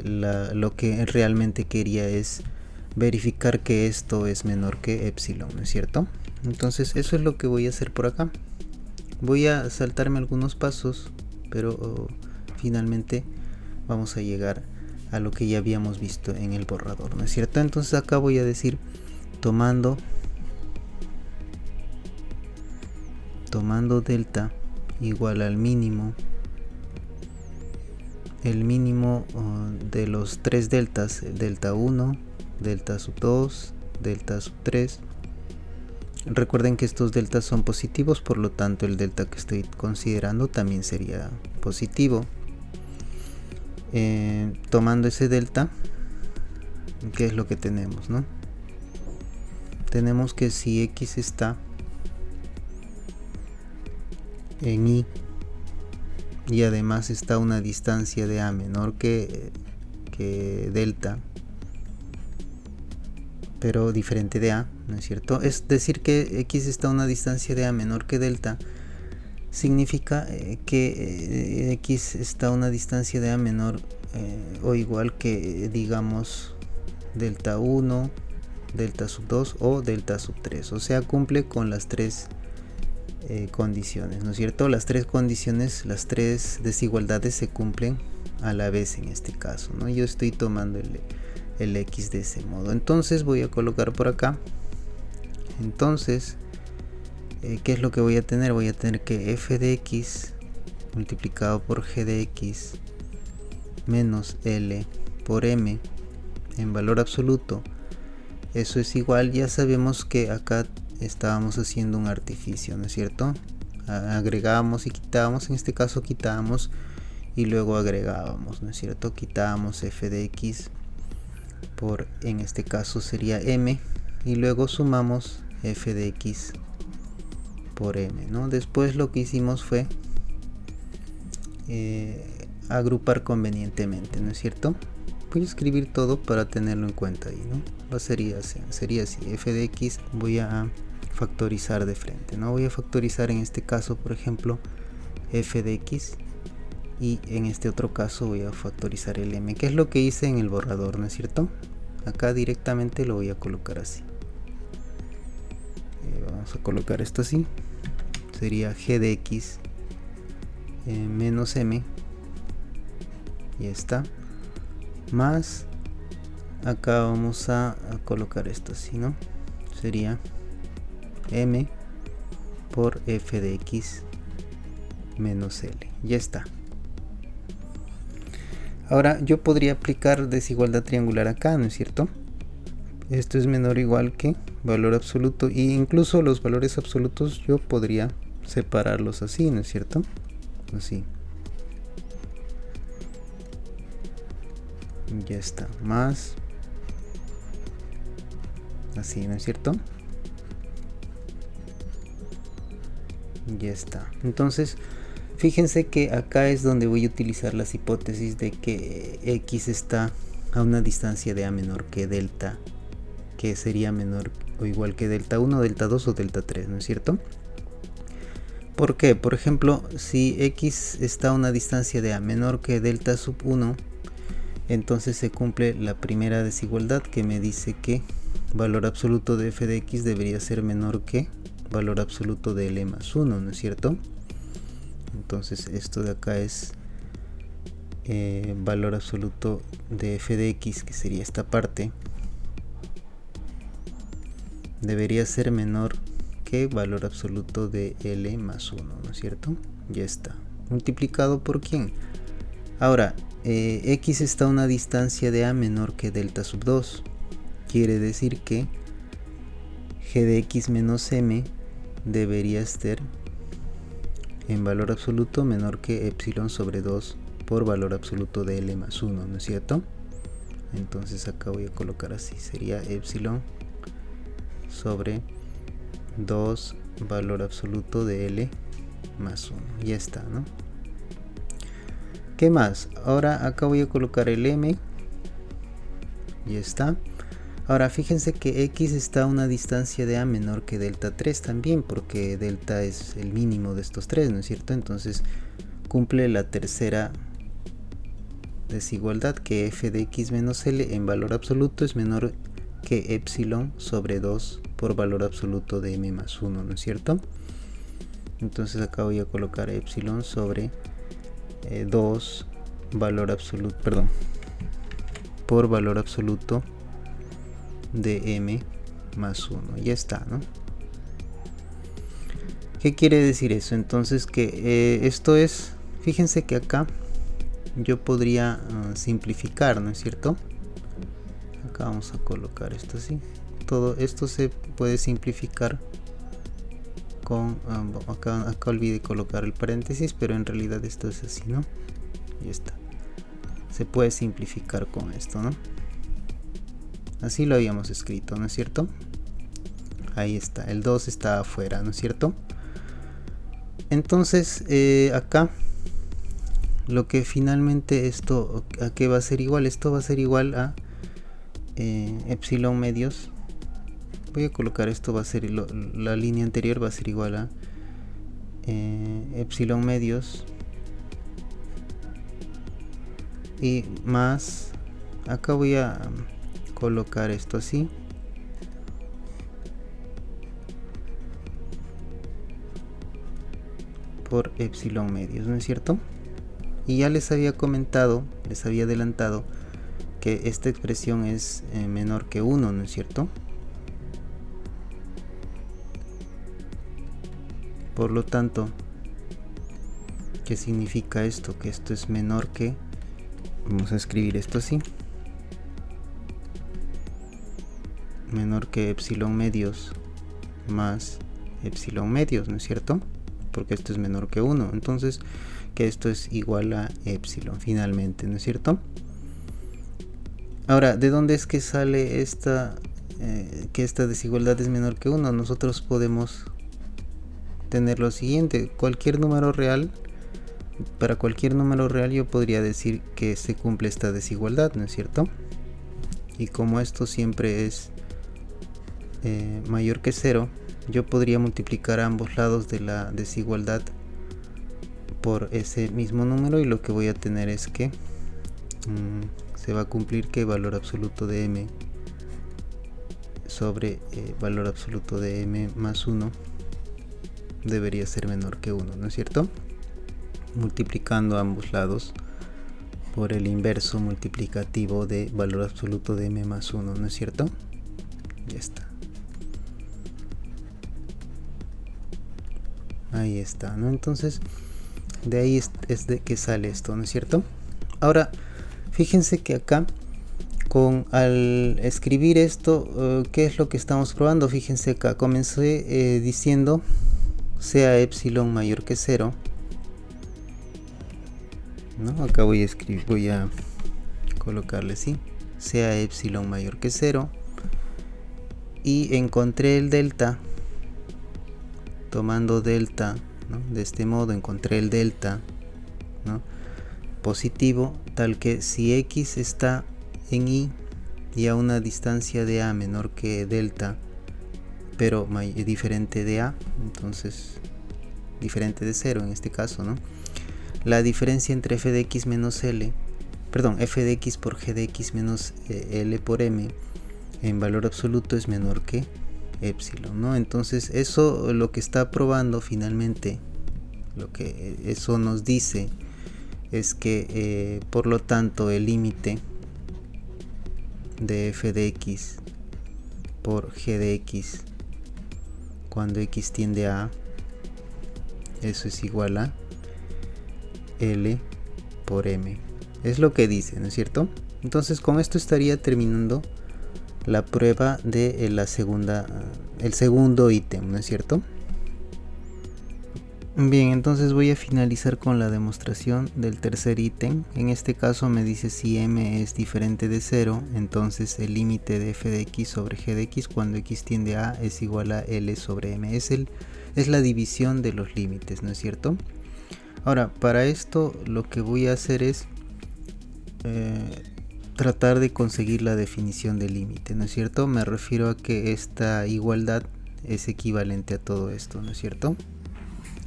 Speaker 1: lo que realmente quería, es verificar que esto es menor que epsilon, ¿no es cierto? Entonces eso es lo que voy a hacer por acá. Voy a saltarme algunos pasos, pero finalmente vamos a llegar a lo que ya habíamos visto en el borrador, ¿no es cierto? Entonces acá voy a decir tomando delta igual al mínimo, el mínimo de los tres deltas, delta 1, delta sub 2, delta sub 3. Recuerden que estos deltas son positivos, por lo tanto el delta que estoy considerando también sería positivo. Tomando ese delta, ¿qué es lo que tenemos, no? Tenemos que si x está en y además está a una distancia de a menor que delta, pero diferente de a, ¿no es cierto? Es decir, que x está a una distancia de a menor que delta, significa que x está a una distancia de a menor o igual que, digamos, delta 1, delta sub 2 o delta sub 3, o sea, cumple con las tres condiciones, ¿no es cierto? Las tres condiciones, las tres desigualdades se cumplen a la vez en este caso, ¿no? Yo estoy tomando el x de ese modo. Entonces voy a colocar por acá. Entonces, ¿qué es lo que voy a tener? Voy a tener que f de x multiplicado por g de x menos L por m en valor absoluto. Eso es igual, ya sabemos que acá estábamos haciendo un artificio, ¿no es cierto? Agregábamos y quitábamos, en este caso quitábamos y luego agregábamos, ¿no es cierto? Quitábamos f de x por, en este caso sería m, y luego sumamos f de x por m, ¿no? Después lo que hicimos fue agrupar convenientemente, ¿no es cierto? Voy a escribir todo para tenerlo en cuenta ahí, ¿no? Sería así, f de x voy a factorizar de frente, ¿no? Voy a factorizar en este caso, por ejemplo, f de x, y en este otro caso voy a factorizar el m, que es lo que hice en el borrador, ¿no es cierto? Acá directamente lo voy a colocar así. Vamos a colocar esto así, sería g de x menos m, y está, más acá vamos a colocar esto así, ¿no? Sería m por f de x menos L. Ya está. Ahora yo podría aplicar desigualdad triangular acá, ¿no es cierto? Esto es menor o igual que valor absoluto, e incluso los valores absolutos yo podría separarlos así, ¿no es cierto? Así. Ya está, más así, ¿no es cierto? Ya está. Entonces, fíjense que acá es donde voy a utilizar las hipótesis de que x está a una distancia de a menor que delta, que sería menor o igual que delta 1, delta 2 o delta 3, ¿no es cierto? ¿Por qué? Por ejemplo, si x está a una distancia de a menor que delta sub 1, entonces se cumple la primera desigualdad que me dice que valor absoluto de f de x debería ser menor que valor absoluto de L más 1, ¿no es cierto? Entonces esto de acá es valor absoluto de f de x, que sería esta parte, debería ser menor que valor absoluto de L más 1, ¿no es cierto? Ya está. ¿Multiplicado por quién? Ahora, x está a una distancia de a menor que delta sub 2. Quiere decir que g de x menos m debería ser en valor absoluto menor que epsilon sobre 2 por valor absoluto de L más 1, ¿no es cierto? Entonces acá voy a colocar así, sería epsilon sobre 2 valor absoluto de L más 1. Ya está, ¿no? ¿Qué más? Ahora acá voy a colocar el m. Ya está. Ahora fíjense que x está a una distancia de a menor que delta 3 también, porque delta es el mínimo de estos tres, ¿no es cierto? Entonces cumple la tercera desigualdad, que f de x menos L en valor absoluto es menor que epsilon sobre 2 por valor absoluto de m más 1, ¿no es cierto? Entonces acá voy a colocar epsilon sobre 2 valor absoluto, perdón, por valor absoluto de m más 1. Ya está, ¿no? ¿Qué quiere decir eso? Entonces que esto es, fíjense que acá yo podría simplificar, ¿no es cierto? Acá vamos a colocar esto así. Todo esto se puede simplificar con acá olvidé colocar el paréntesis, pero en realidad esto es así, ¿no? Ya está. Se puede simplificar con esto, ¿no? Así lo habíamos escrito, ¿no es cierto? Ahí está, el 2 está afuera, ¿no es cierto? Entonces acá lo que finalmente esto, ¿a qué va a ser igual? Esto va a ser igual a epsilon medios. Voy a colocar esto, va a ser la línea anterior va a ser igual a epsilon medios y más, acá voy a colocar esto así, por epsilon medios, ¿no es cierto? Y ya les había comentado, les había adelantado que esta expresión es menor que 1, ¿no es cierto? Por lo tanto, ¿qué significa esto? Que esto es menor que, vamos a escribir esto así, menor que epsilon medios más epsilon medios, ¿no es cierto? Porque esto es menor que 1, entonces que esto es igual a epsilon finalmente, ¿no es cierto? Ahora, ¿de dónde es que sale esta que esta desigualdad es menor que 1? Nosotros podemos tener lo siguiente: cualquier número real, para cualquier número real yo podría decir que se cumple esta desigualdad, ¿no es cierto? Y como esto siempre es mayor que 0, yo podría multiplicar a ambos lados de la desigualdad por ese mismo número, y lo que voy a tener es que se va a cumplir que valor absoluto de m sobre valor absoluto de m más 1 debería ser menor que 1, ¿no es cierto? Multiplicando a ambos lados por el inverso multiplicativo de valor absoluto de m más 1, ¿no es cierto? Ya está. Ahí está, ¿no? Entonces, de ahí es de que sale esto, ¿no es cierto? Ahora, fíjense que acá, Al escribir esto, ¿qué es lo que estamos probando? Fíjense acá, comencé diciendo sea epsilon mayor que 0, ¿no? Acá voy a colocarle así, sea epsilon mayor que 0, y encontré el delta, tomando delta, ¿no? De este modo encontré el delta, ¿no? Positivo, tal que si x está en y a una distancia de a menor que delta, pero diferente de a, entonces diferente de 0 en este caso, ¿no? La diferencia entre f de x menos l, perdón, f de x por g de x menos l por m en valor absoluto es menor que epsilon, ¿no? Entonces eso lo que está probando finalmente, lo que eso nos dice es que por lo tanto el límite de f de x por g de x cuando x tiende a a, eso es igual a L por M. Es lo que dice, ¿no es cierto? Entonces con esto estaría terminando la prueba de el segundo ítem, ¿no es cierto? Bien, entonces voy a finalizar con la demostración del tercer ítem. En este caso me dice si m es diferente de 0, entonces el límite de f de x sobre g de x cuando x tiende a es igual a L sobre M. Es la división de los límites, ¿no es cierto? Ahora, para esto lo que voy a hacer es tratar de conseguir la definición del límite, ¿no es cierto? Me refiero a que esta igualdad es equivalente a todo esto, ¿no es cierto?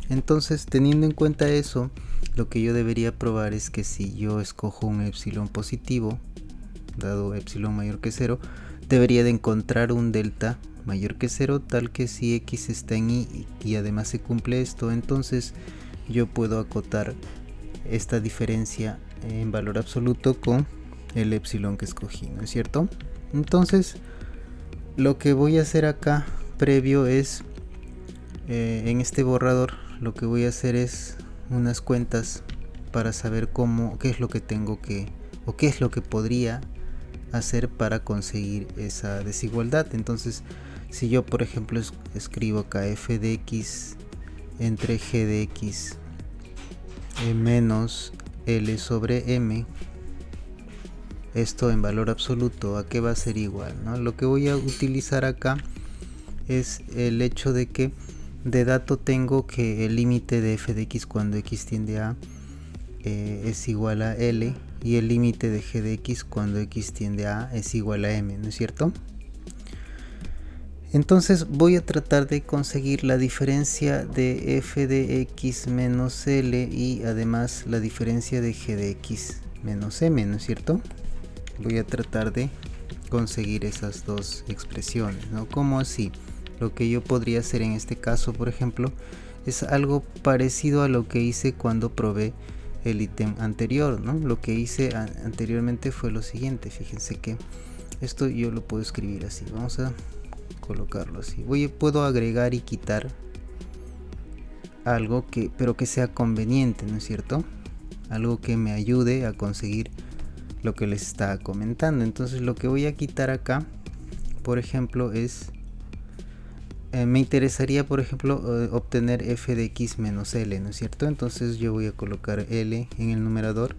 Speaker 1: Entonces, teniendo en cuenta eso, lo que yo debería probar es que si yo escojo un epsilon positivo, dado epsilon mayor que 0, debería de encontrar un delta mayor que 0, tal que si x está en y además se cumple esto, entonces yo puedo acotar esta diferencia en valor absoluto con el epsilon que escogí, ¿no es cierto? Entonces, lo que voy a hacer acá previo es, en este borrador, lo que voy a hacer es unas cuentas para saber qué es lo que tengo que, o qué es lo que podría hacer para conseguir esa desigualdad. Entonces, si yo por ejemplo escribo acá f de x entre g de x menos L sobre M, esto en valor absoluto, ¿a qué va a ser igual, ¿no? Lo que voy a utilizar acá es el hecho de que de dato tengo que el límite de f de x cuando x tiende a es igual a L, y el límite de g de x cuando x tiende a es igual a M, ¿no es cierto? Entonces voy a tratar de conseguir la diferencia de f de x menos L y además la diferencia de g de x menos M, ¿no es cierto? Voy a tratar de conseguir esas dos expresiones, ¿no? ¿Cómo así? Lo que yo podría hacer en este caso, por ejemplo, es algo parecido a lo que hice cuando probé el ítem anterior, ¿no? Lo que hice anteriormente fue lo siguiente. Fíjense que esto yo lo puedo escribir así. Vamos a colocarlo así. Puedo agregar y quitar algo pero que sea conveniente, ¿no es cierto? Algo que me ayude a conseguir lo que les estaba comentando. Entonces lo que voy a quitar acá, por ejemplo, es me interesaría, por ejemplo, obtener f de x menos L, ¿no es cierto? Entonces yo voy a colocar L en el numerador,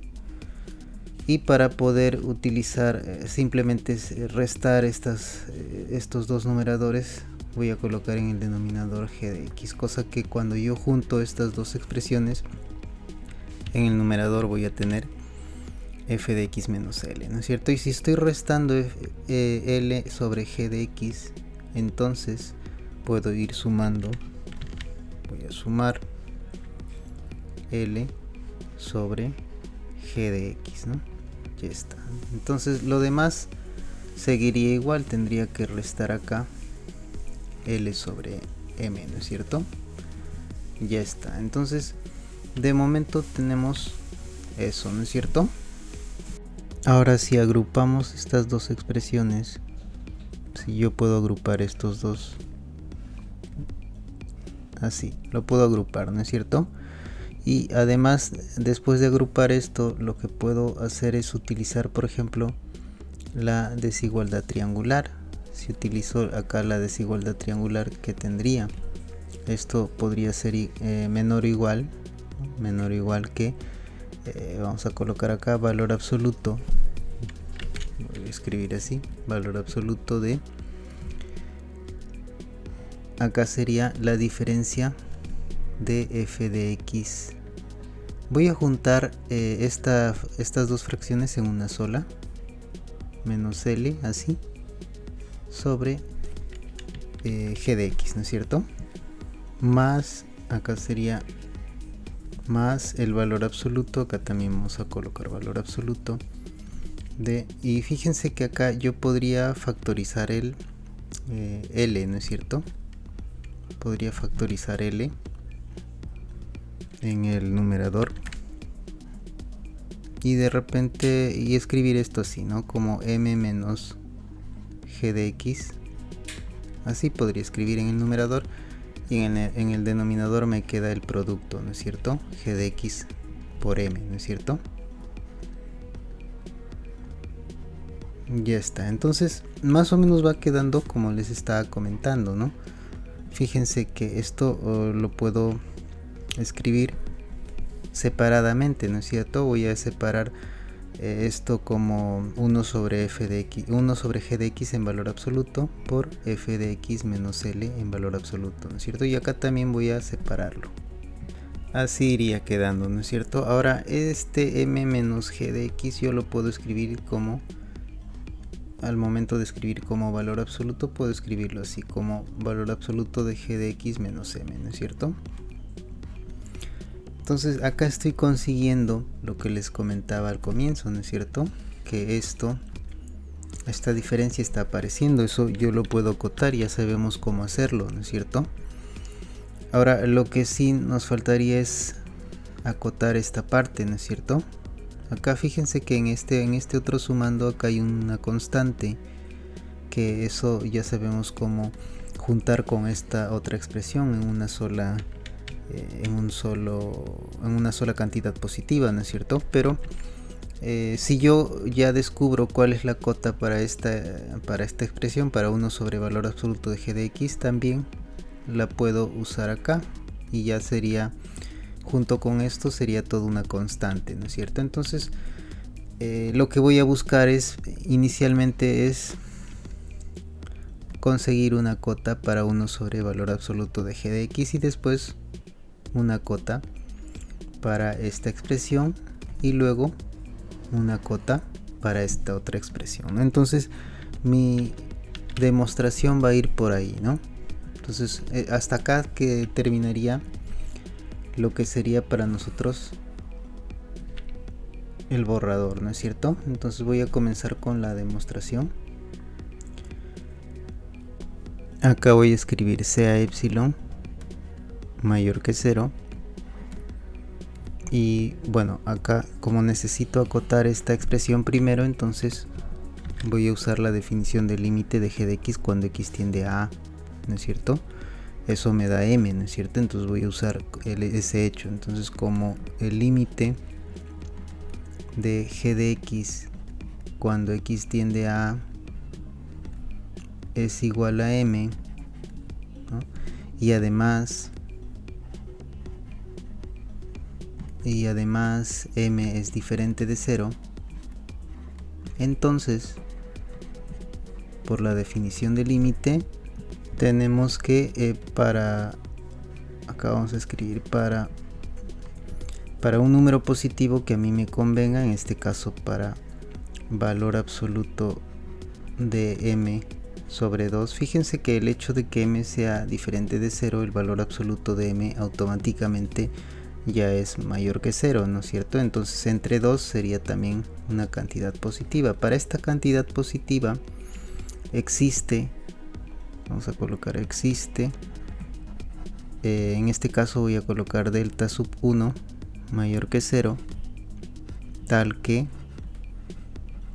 Speaker 1: y para poder utilizar simplemente restar estos dos numeradores, voy a colocar en el denominador g de x, cosa que cuando yo junto estas dos expresiones en el numerador voy a tener f de x menos L, ¿no es cierto? Y si estoy restando L sobre g de x, entonces puedo ir sumando. Voy a sumar L sobre g de x, ¿no? Ya está. Entonces lo demás seguiría igual, tendría que restar acá L sobre M, ¿no es cierto? Ya está. Entonces de momento tenemos eso, ¿no es cierto? Ahora si agrupamos estas dos expresiones, si yo puedo agrupar estos dos así, lo puedo agrupar, ¿no es cierto? Y además, después de agrupar esto, lo que puedo hacer es utilizar, por ejemplo, la desigualdad triangular. Si utilizo acá la desigualdad triangular, que tendría, esto podría ser menor o igual que, vamos a colocar acá valor absoluto, voy a escribir así, valor absoluto de, acá sería la diferencia de f de x. Voy a juntar estas dos fracciones en una sola, menos L, así, sobre g de x, ¿no es cierto? Más, acá sería más el valor absoluto, acá también vamos a colocar valor absoluto de, y fíjense que acá yo podría factorizar el L, ¿no es cierto? Podría factorizar L en el numerador y de repente y escribir esto así, ¿no? Como m menos g de x, así podría escribir en el numerador, y en el denominador me queda el producto, ¿no es cierto? G de x por m, ¿no es cierto? Ya está, entonces más o menos va quedando como les estaba comentando, ¿no? Fíjense que esto lo puedo escribir separadamente, ¿no es cierto? Voy a separar esto como 1 sobre f de x, 1 sobre g de x en valor absoluto por f de x menos L en valor absoluto, ¿no es cierto? Y acá también voy a separarlo. Así iría quedando, ¿no es cierto? Ahora este m menos g de x yo lo puedo escribir como, al momento de escribir como valor absoluto, puedo escribirlo así como valor absoluto de g de x menos m, ¿no es cierto? Entonces acá estoy consiguiendo lo que les comentaba al comienzo, ¿no es cierto? Que esta diferencia está apareciendo, eso yo lo puedo acotar, ya sabemos cómo hacerlo, ¿no es cierto? Ahora lo que sí nos faltaría es acotar esta parte, ¿no es cierto? Acá fíjense que en este otro sumando acá hay una constante, que eso ya sabemos cómo juntar con esta otra expresión en una sola cantidad positiva, ¿no es cierto? Pero si yo ya descubro cuál es la cota para esta expresión, para 1 sobre valor absoluto de g de x, también la puedo usar acá y ya sería, junto con esto sería toda una constante, ¿no es cierto? Entonces lo que voy a buscar inicialmente es conseguir una cota para 1 sobre valor absoluto de g de x y después una cota para esta expresión y luego una cota para esta otra expresión, ¿no? Entonces mi demostración va a ir por ahí, ¿no? Entonces hasta acá que terminaría lo que sería para nosotros el borrador, ¿no es cierto? Entonces voy a comenzar con la demostración. Acá voy a escribir sea epsilon mayor que 0 y bueno, acá como necesito acotar esta expresión primero, entonces voy a usar la definición del límite de g de x cuando x tiende a, ¿no es cierto? Eso me da m, ¿no es cierto? Entonces voy a usar ese hecho. Entonces como el límite de g de x cuando x tiende a es igual a m, ¿no? y además m es diferente de 0, entonces por la definición del límite tenemos que acá vamos a escribir para un número positivo que a mí me convenga, en este caso para valor absoluto de m sobre 2. Fíjense que el hecho de que m sea diferente de 0, el valor absoluto de m automáticamente ya es mayor que 0, ¿no es cierto? Entonces entre 2 sería también una cantidad positiva. Para esta cantidad positiva existe, vamos a colocar existe, en este caso voy a colocar delta sub 1 mayor que 0, tal que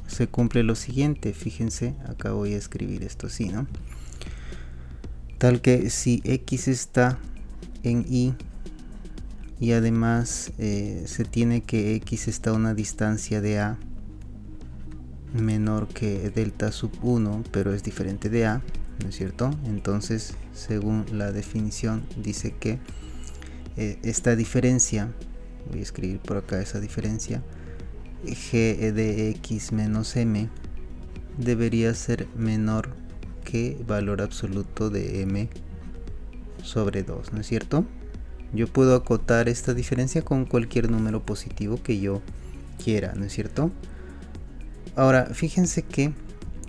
Speaker 1: se cumple lo siguiente. Fíjense, acá voy a escribir esto así, ¿no? Tal que si x está en y además se tiene que x está a una distancia de a, menor que delta sub 1, pero es diferente de A, ¿no es cierto? Entonces, según la definición, dice que esta diferencia, voy a escribir por acá esa diferencia, g de x menos m debería ser menor que valor absoluto de m sobre 2, ¿no es cierto? Yo puedo acotar esta diferencia con cualquier número positivo que yo quiera, ¿no es cierto? Ahora, fíjense que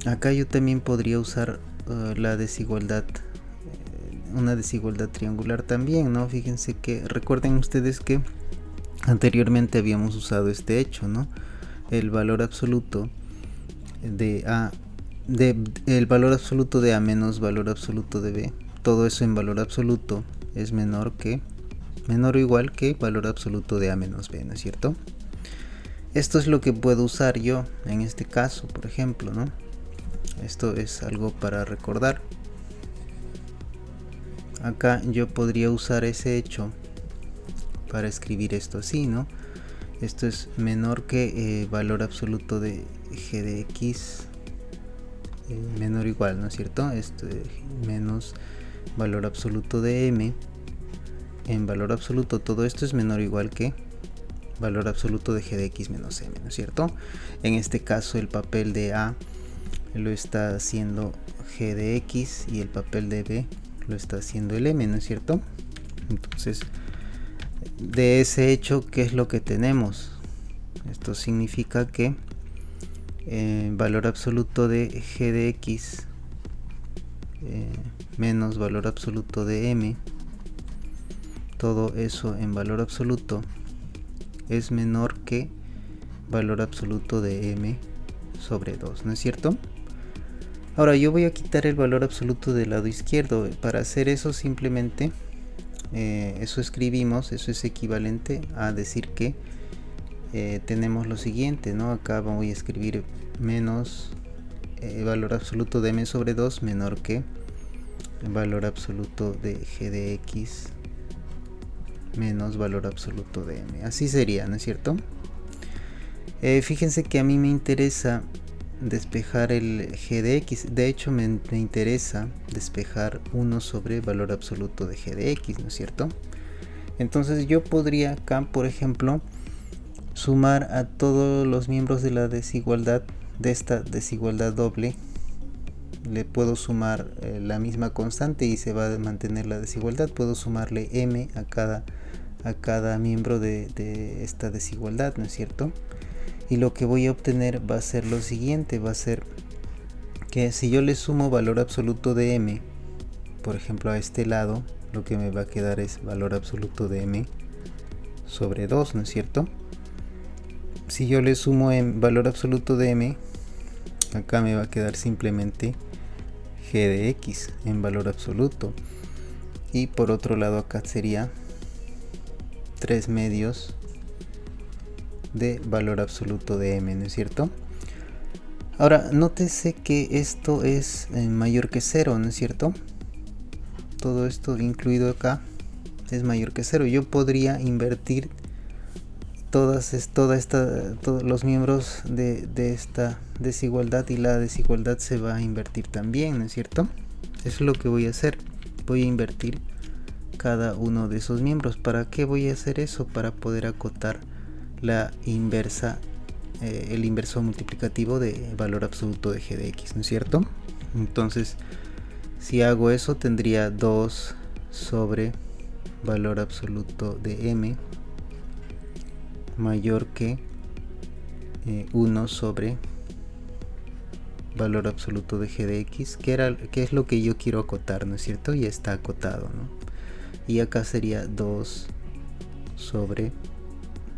Speaker 1: acá yo también podría usar la desigualdad, una desigualdad triangular también, ¿no? Fíjense que, recuerden ustedes que anteriormente habíamos usado este hecho, ¿no? El valor absoluto de A, el valor absoluto de A menos valor absoluto de B, todo eso en valor absoluto es menor o igual que valor absoluto de A menos B, ¿no es cierto? Esto es lo que puedo usar yo en este caso, por ejemplo, ¿no? Esto es algo para recordar. Acá yo podría usar ese hecho para escribir esto así, ¿no? Esto es menor que valor absoluto de g de x menor o igual, ¿no es cierto? Esto menos valor absoluto de m. En valor absoluto todo esto es menor o igual que valor absoluto de g de x menos m, ¿no es cierto? En este caso el papel de A lo está haciendo g de x y el papel de B lo está haciendo el m, ¿no es cierto? Entonces, de ese hecho, ¿qué es lo que tenemos? Esto significa que valor absoluto de g de x menos valor absoluto de m, todo eso en valor absoluto es menor que valor absoluto de m sobre 2, ¿no es cierto? Ahora yo voy a quitar el valor absoluto del lado izquierdo. Para hacer eso simplemente eso escribimos, eso es equivalente a decir que tenemos lo siguiente, ¿no? Acá voy a escribir menos valor absoluto de m sobre 2 menor que el valor absoluto de g de x menos valor absoluto de m. Así sería, ¿no es cierto? Fíjense que a mí me interesa despejar el g de x. De hecho me interesa despejar 1 sobre valor absoluto de g de x, ¿no es cierto? Entonces yo podría acá, por ejemplo, sumar a todos los miembros de la desigualdad, de esta desigualdad doble. Le puedo sumar la misma constante y se va a mantener la desigualdad. Puedo sumarle m a cada miembro de esta desigualdad, ¿no es cierto? Y lo que voy a obtener va a ser lo siguiente, va a ser que si yo le sumo valor absoluto de m, por ejemplo a este lado, lo que me va a quedar es valor absoluto de m sobre 2, ¿no es cierto? Si yo le sumo valor absoluto de m, acá me va a quedar simplemente g de x en valor absoluto. Y por otro lado acá sería 3 medios de valor absoluto de m, ¿no es cierto? Ahora, nótese que esto es mayor que 0, ¿no es cierto? Todo esto incluido acá es mayor que 0. Yo podría invertir todos los miembros de esta desigualdad y la desigualdad se va a invertir también, ¿no es cierto? Eso es lo que voy a hacer. Voy a invertir cada uno de esos miembros. ¿Para qué voy a hacer eso? Para poder acotar la inversa, el inverso multiplicativo de valor absoluto de g de x, ¿no es cierto? Entonces, si hago eso, tendría 2 sobre valor absoluto de m mayor que 1 sobre valor absoluto de g de x, que es lo que yo quiero acotar, ¿no es cierto? Ya está acotado, ¿no? Y acá sería 2 sobre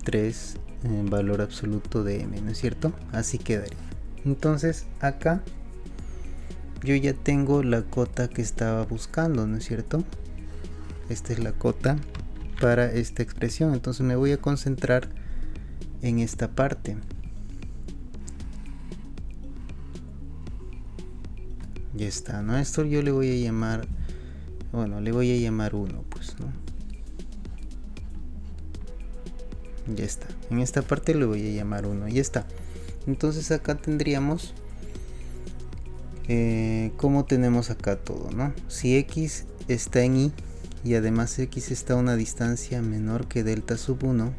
Speaker 1: 3 en valor absoluto de m, ¿no es cierto? Así quedaría. Entonces acá yo ya tengo la cota que estaba buscando, ¿no es cierto? Esta es la cota para esta expresión. Entonces me voy a concentrar en esta parte. Ya está, ¿no? Esto yo le voy a llamar, bueno, le voy a llamar 1, pues, ¿no? Ya está. En esta parte le voy a llamar 1. Ya está. Entonces acá tendríamos como tenemos acá todo, ¿no? Si x está en y y además x está a una distancia menor que delta sub 1,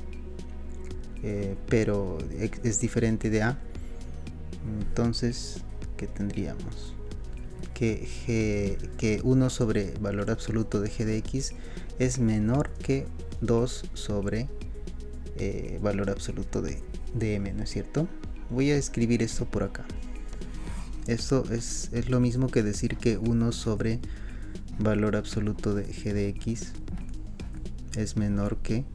Speaker 1: pero es diferente de a, entonces ¿qué tendríamos? Que 1 sobre valor absoluto de g de x es menor que 2 sobre valor absoluto de m, ¿no es cierto? Voy a escribir esto por acá. Esto es lo mismo que decir que 1 sobre valor absoluto de g de x es menor que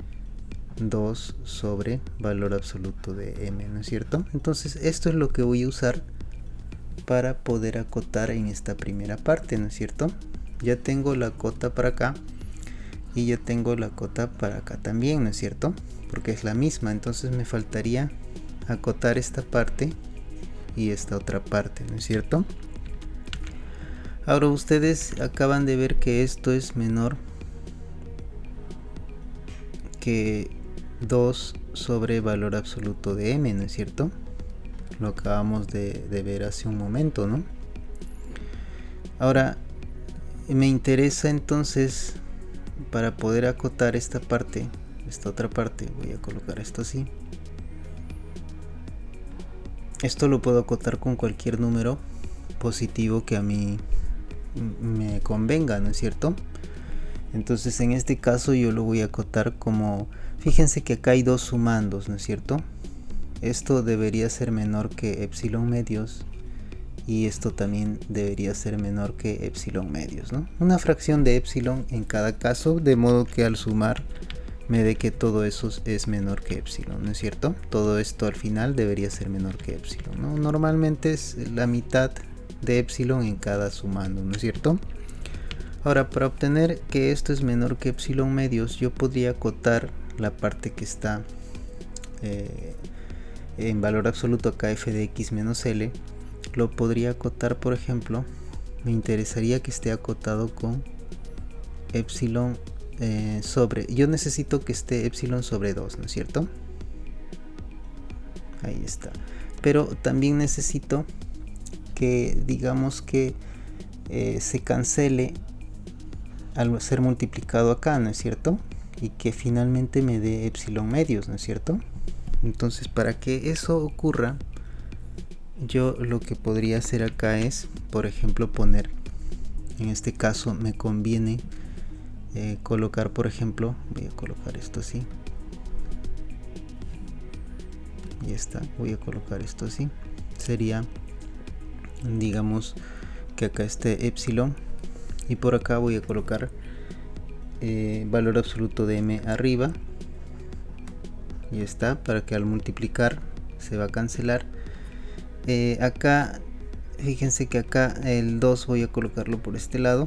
Speaker 1: 2 sobre valor absoluto de m, ¿no es cierto? Entonces esto es lo que voy a usar para poder acotar en esta primera parte, ¿no es cierto? Ya tengo la cota para acá y ya tengo la cota para acá también, ¿no es cierto? Porque es la misma, entonces me faltaría acotar esta parte y esta otra parte, ¿no es cierto? Ahora ustedes acaban de ver que esto es menor que 2 sobre valor absoluto de m, ¿no es cierto? Lo acabamos de ver hace un momento, ¿no? Ahora me interesa entonces, para poder acotar esta parte, esta otra parte, voy a colocar esto así. Esto lo puedo acotar con cualquier número positivo que a mí me convenga, ¿no es cierto? Entonces en este caso yo lo voy a acotar como, fíjense que acá hay dos sumandos, ¿no es cierto? Esto debería ser menor que epsilon medios y esto también debería ser menor que epsilon medios, ¿no? Una fracción de epsilon en cada caso, de modo que al sumar me dé que todo eso es menor que epsilon, ¿no es cierto? Todo esto al final debería ser menor que epsilon, ¿no? Normalmente es la mitad de epsilon en cada sumando, ¿no es cierto? Ahora, para obtener que esto es menor que epsilon medios, yo podría acotar la parte que está en valor absoluto acá, f de x menos l. Lo podría acotar, por ejemplo, me interesaría que esté acotado con epsilon sobre, yo necesito que esté epsilon sobre 2, ¿no es cierto? Ahí está. Pero también necesito que, digamos que se cancele al ser multiplicado acá, ¿no es cierto? Y que finalmente me dé epsilon medios, ¿no es cierto? Entonces, para que eso ocurra, yo lo que podría hacer acá es, por ejemplo, poner, en este caso me conviene colocar, por ejemplo, voy a colocar esto así, y está, voy a colocar esto así, sería, digamos que acá esté epsilon y por acá voy a colocar valor absoluto de m arriba, y está, para que al multiplicar se va a cancelar. Acá fíjense que acá el 2 voy a colocarlo por este lado,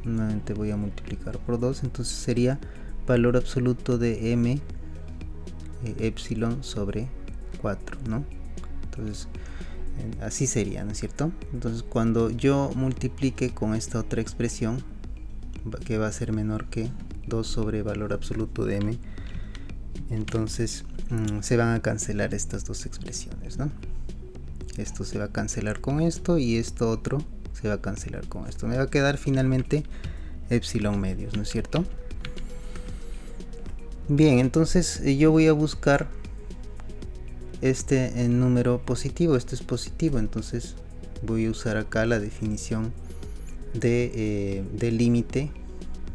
Speaker 1: nuevamente voy a multiplicar por 2, entonces sería valor absoluto de m epsilon sobre 4, ¿no? Entonces así sería, ¿no es cierto? Entonces cuando yo multiplique con esta otra expresión, que va a ser menor que 2 sobre valor absoluto de m, entonces se van a cancelar estas dos expresiones, ¿no? Esto se va a cancelar con esto y esto otro se va a cancelar con esto. Me va a quedar finalmente epsilon medios, ¿no es cierto? Bien, entonces yo voy a buscar este número positivo. Este es positivo, entonces voy a usar acá la definición de límite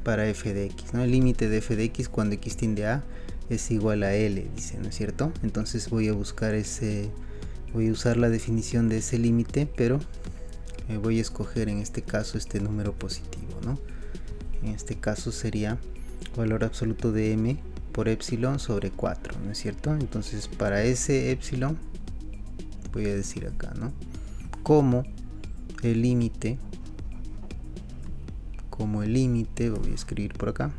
Speaker 1: para f de x, ¿no? El límite de f de x cuando x tiende a es igual a l, dice, ¿no es cierto? Entonces voy a buscar voy a usar la definición de ese límite, pero voy a escoger en este caso este número positivo, ¿no? En este caso sería valor absoluto de m por epsilon sobre 4, ¿no es cierto? Entonces para ese epsilon voy a decir acá, ¿no? Como el límite, voy a escribir por acá.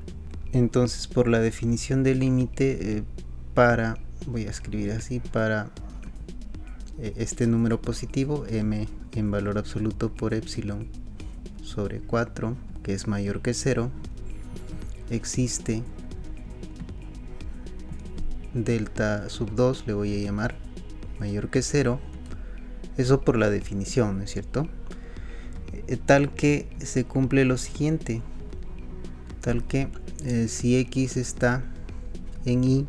Speaker 1: Entonces por la definición del límite voy a escribir así, para este número positivo, m en valor absoluto por epsilon sobre 4, que es mayor que 0, existe delta sub 2, le voy a llamar, mayor que 0, eso por la definición, ¿no es cierto? Tal que se cumple lo siguiente, tal que si x está en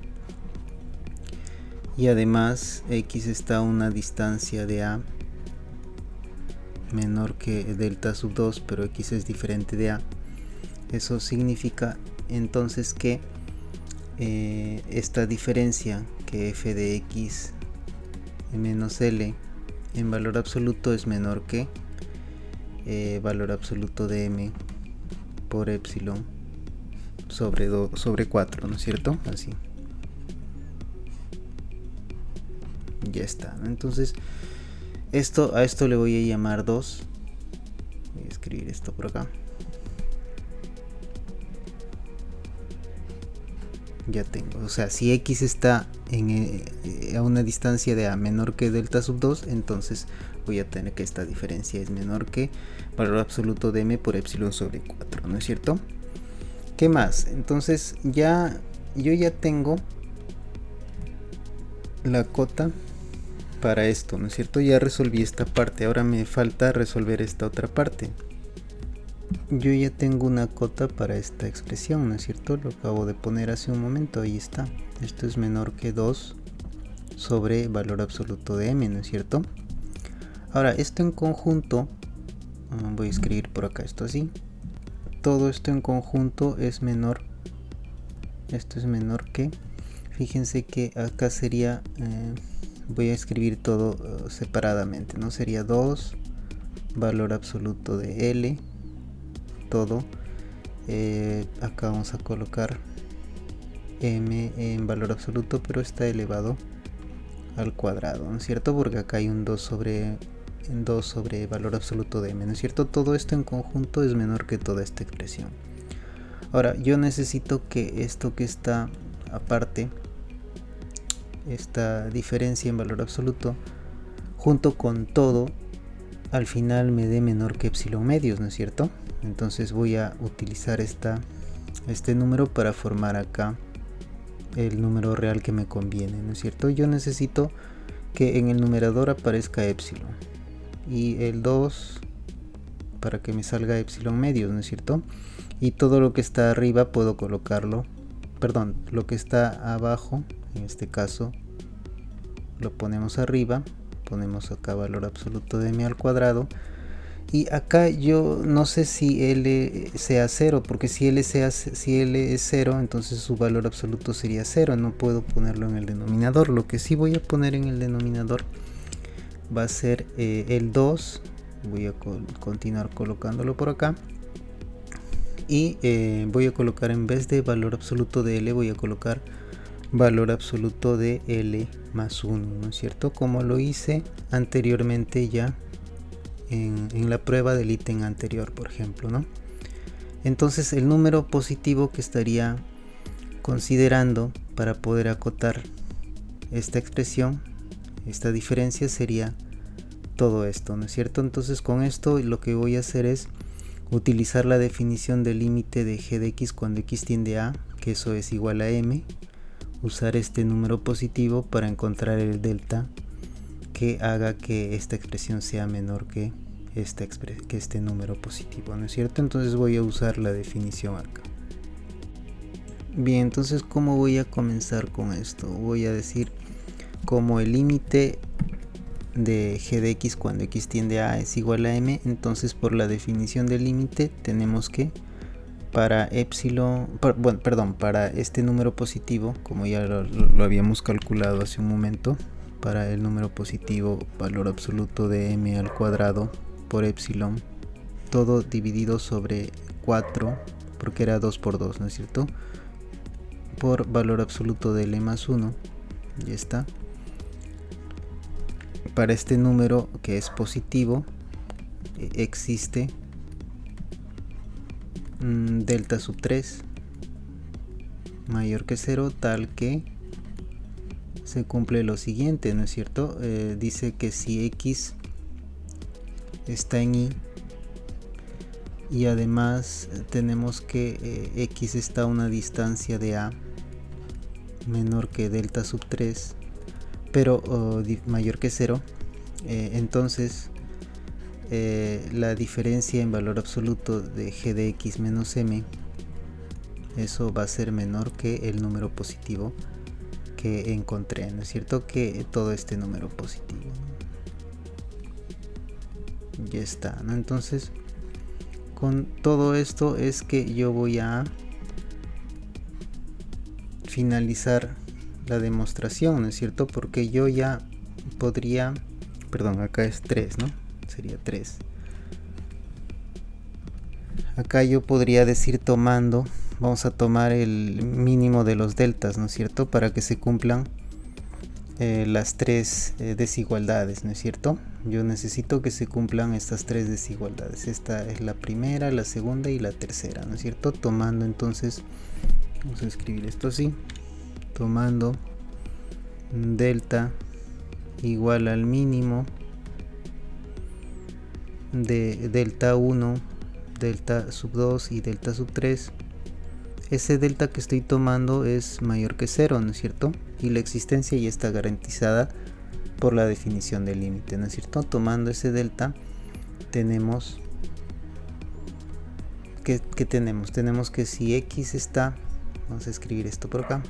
Speaker 1: y además x está a una distancia de a menor que delta sub 2, pero x es diferente de a, eso significa entonces que esta diferencia, que f de x menos l en valor absoluto es menor que valor absoluto de m por epsilon sobre 4, ¿no es cierto? Así. Ya está, ¿no? Entonces a esto le voy a llamar 2. Voy a escribir esto por acá. Ya tengo, o sea, si x está a una distancia de a menor que delta sub 2, entonces voy a tener que esta diferencia es menor que valor absoluto de m por epsilon sobre 4, ¿no es cierto? ¿Qué más? Entonces yo ya tengo la cota para esto, ¿no es cierto? Ya resolví esta parte, ahora me falta resolver esta otra parte. Yo ya tengo una cota para esta expresión, ¿no es cierto? Lo acabo de poner hace un momento, ahí está. Esto es menor que 2 sobre valor absoluto de m, ¿no es cierto? Ahora, esto en conjunto, voy a escribir por acá esto así. Todo esto en conjunto es menor, esto es menor que, fíjense que acá sería, voy a escribir todo separadamente, ¿no? Sería 2 valor absoluto de l, todo, acá vamos a colocar m en valor absoluto, pero está elevado al cuadrado, ¿no es cierto? Porque acá hay un 2 sobre valor absoluto de m, ¿no es cierto? Todo esto en conjunto es menor que toda esta expresión. Ahora, yo necesito que esto que está aparte, esta diferencia en valor absoluto, junto con todo, al final me dé menor que epsilon medios, ¿no es cierto? Entonces voy a utilizar este número para formar acá el número real que me conviene, ¿no es cierto? Yo necesito que en el numerador aparezca epsilon y el 2 para que me salga epsilon medios, ¿no es cierto? Y todo lo que está arriba puedo colocarlo, perdón, lo que está abajo, en este caso lo ponemos arriba, ponemos acá valor absoluto de m al cuadrado. Y acá yo no sé si L sea 0, porque si L es 0, entonces su valor absoluto sería 0, no puedo ponerlo en el denominador. Lo que sí voy a poner en el denominador va a ser el 2, voy a continuar colocándolo por acá. Y voy a colocar, en vez de valor absoluto de L, voy a colocar valor absoluto de L más 1, ¿no es cierto? Como lo hice anteriormente ya en la prueba del ítem anterior, por ejemplo, ¿no? Entonces el número positivo que estaría considerando para poder acotar esta expresión, esta diferencia, sería todo esto, ¿no es cierto? Entonces con esto lo que voy a hacer es utilizar la definición del límite de g de x cuando x tiende a, que eso es igual a m, usar este número positivo para encontrar el delta que haga que esta expresión sea menor que este número positivo, ¿no es cierto? Entonces voy a usar la definición acá. Bien, entonces ¿cómo voy a comenzar con esto? Voy a decir, como el límite de g de x cuando x tiende a es igual a m, entonces por la definición del límite tenemos que para para este número positivo, como ya lo habíamos calculado hace un momento, para el número positivo, valor absoluto de m al cuadrado por epsilon, todo dividido sobre 4, porque era 2 por 2, ¿no es cierto? Por valor absoluto de L más 1, ya está. Para este número que es positivo, existe delta sub 3 mayor que 0, tal que se cumple lo siguiente, ¿no es cierto? Dice que si x está en y además tenemos que x está a una distancia de a menor que delta sub 3, pero mayor que 0, entonces la diferencia en valor absoluto de g de x menos m, eso va a ser menor que el número positivo que encontré, ¿no es cierto? Que todo este número positivo, ¿no? Ya está, ¿no? Entonces con todo esto es que yo voy a finalizar la demostración, ¿no es cierto? Porque yo ya podría, perdón, acá es 3, ¿no? Sería 3. Acá yo podría decir tomando, vamos a tomar el mínimo de los deltas, ¿no es cierto? Para que se cumplan las 3 desigualdades, ¿no es cierto? Yo necesito que se cumplan estas 3 desigualdades. Esta es la primera, la segunda y la tercera, ¿no es cierto? Tomando entonces, vamos a escribir esto así, tomando delta igual al mínimo de delta 1, delta sub 2 y delta sub 3. Ese delta que estoy tomando es mayor que 0, ¿no es cierto? Y la existencia ya está garantizada por la definición del límite, ¿no es cierto? Tomando ese delta tenemos ¿qué tenemos? Tenemos que si x está, vamos a escribir esto por acá,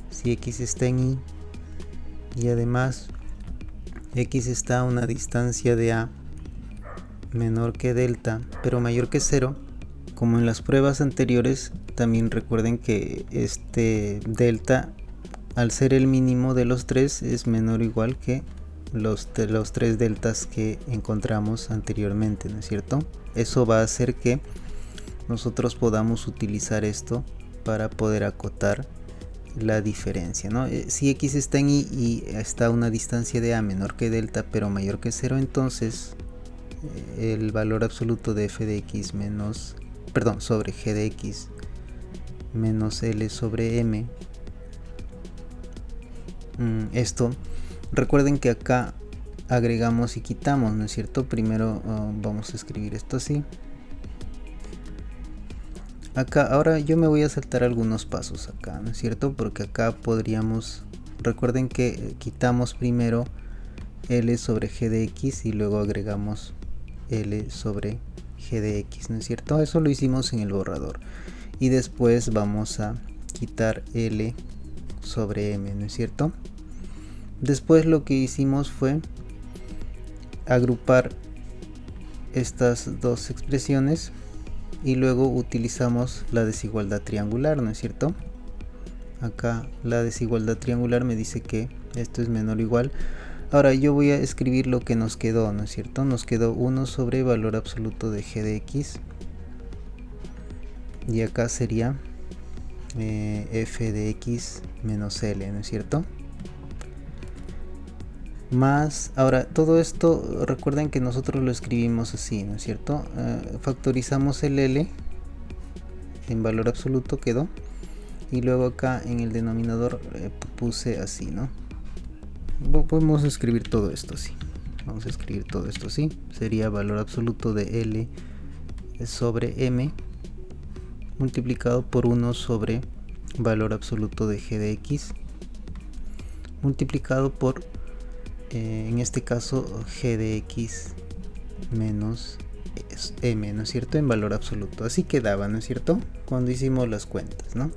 Speaker 1: si x está en y además x está a una distancia de a menor que delta pero mayor que 0, como en las pruebas anteriores, también recuerden que este delta, al ser el mínimo de los 3, es menor o igual que los 3 deltas que encontramos anteriormente, ¿no es cierto? Eso va a hacer que nosotros podamos utilizar esto para poder acotar la diferencia, ¿no? Si x está en y está a una distancia de a menor que delta pero mayor que 0, entonces el valor absoluto de f de x menos, perdón, sobre g de x menos l sobre m, esto, recuerden que acá agregamos y quitamos, ¿no es cierto? Primero vamos a escribir esto así. Acá, ahora yo me voy a saltar algunos pasos acá, ¿no es cierto? Porque acá podríamos, recuerden que quitamos primero L sobre G de X y luego agregamos L sobre G de X, ¿no es cierto? Eso lo hicimos en el borrador. Y después vamos a quitar L sobre M, ¿no es cierto? Después lo que hicimos fue agrupar estas dos expresiones y luego utilizamos la desigualdad triangular, ¿no es cierto? Acá la desigualdad triangular me dice que esto es menor o igual. Ahora yo voy a escribir lo que nos quedó, ¿no es cierto? Nos quedó 1 sobre valor absoluto de g de x. Y acá sería f de x menos l, ¿no es cierto? Más, ahora todo esto recuerden que nosotros lo escribimos así, ¿no es cierto? Factorizamos el L en valor absoluto, quedó, y luego acá en el denominador puse así, ¿no? Podemos escribir todo esto así, vamos a escribir todo esto así, sería valor absoluto de L sobre M multiplicado por 1 sobre valor absoluto de g de x multiplicado por en este caso g de x menos m, ¿no es cierto? En valor absoluto. Así quedaba, ¿no es cierto? Cuando hicimos las cuentas, ¿no?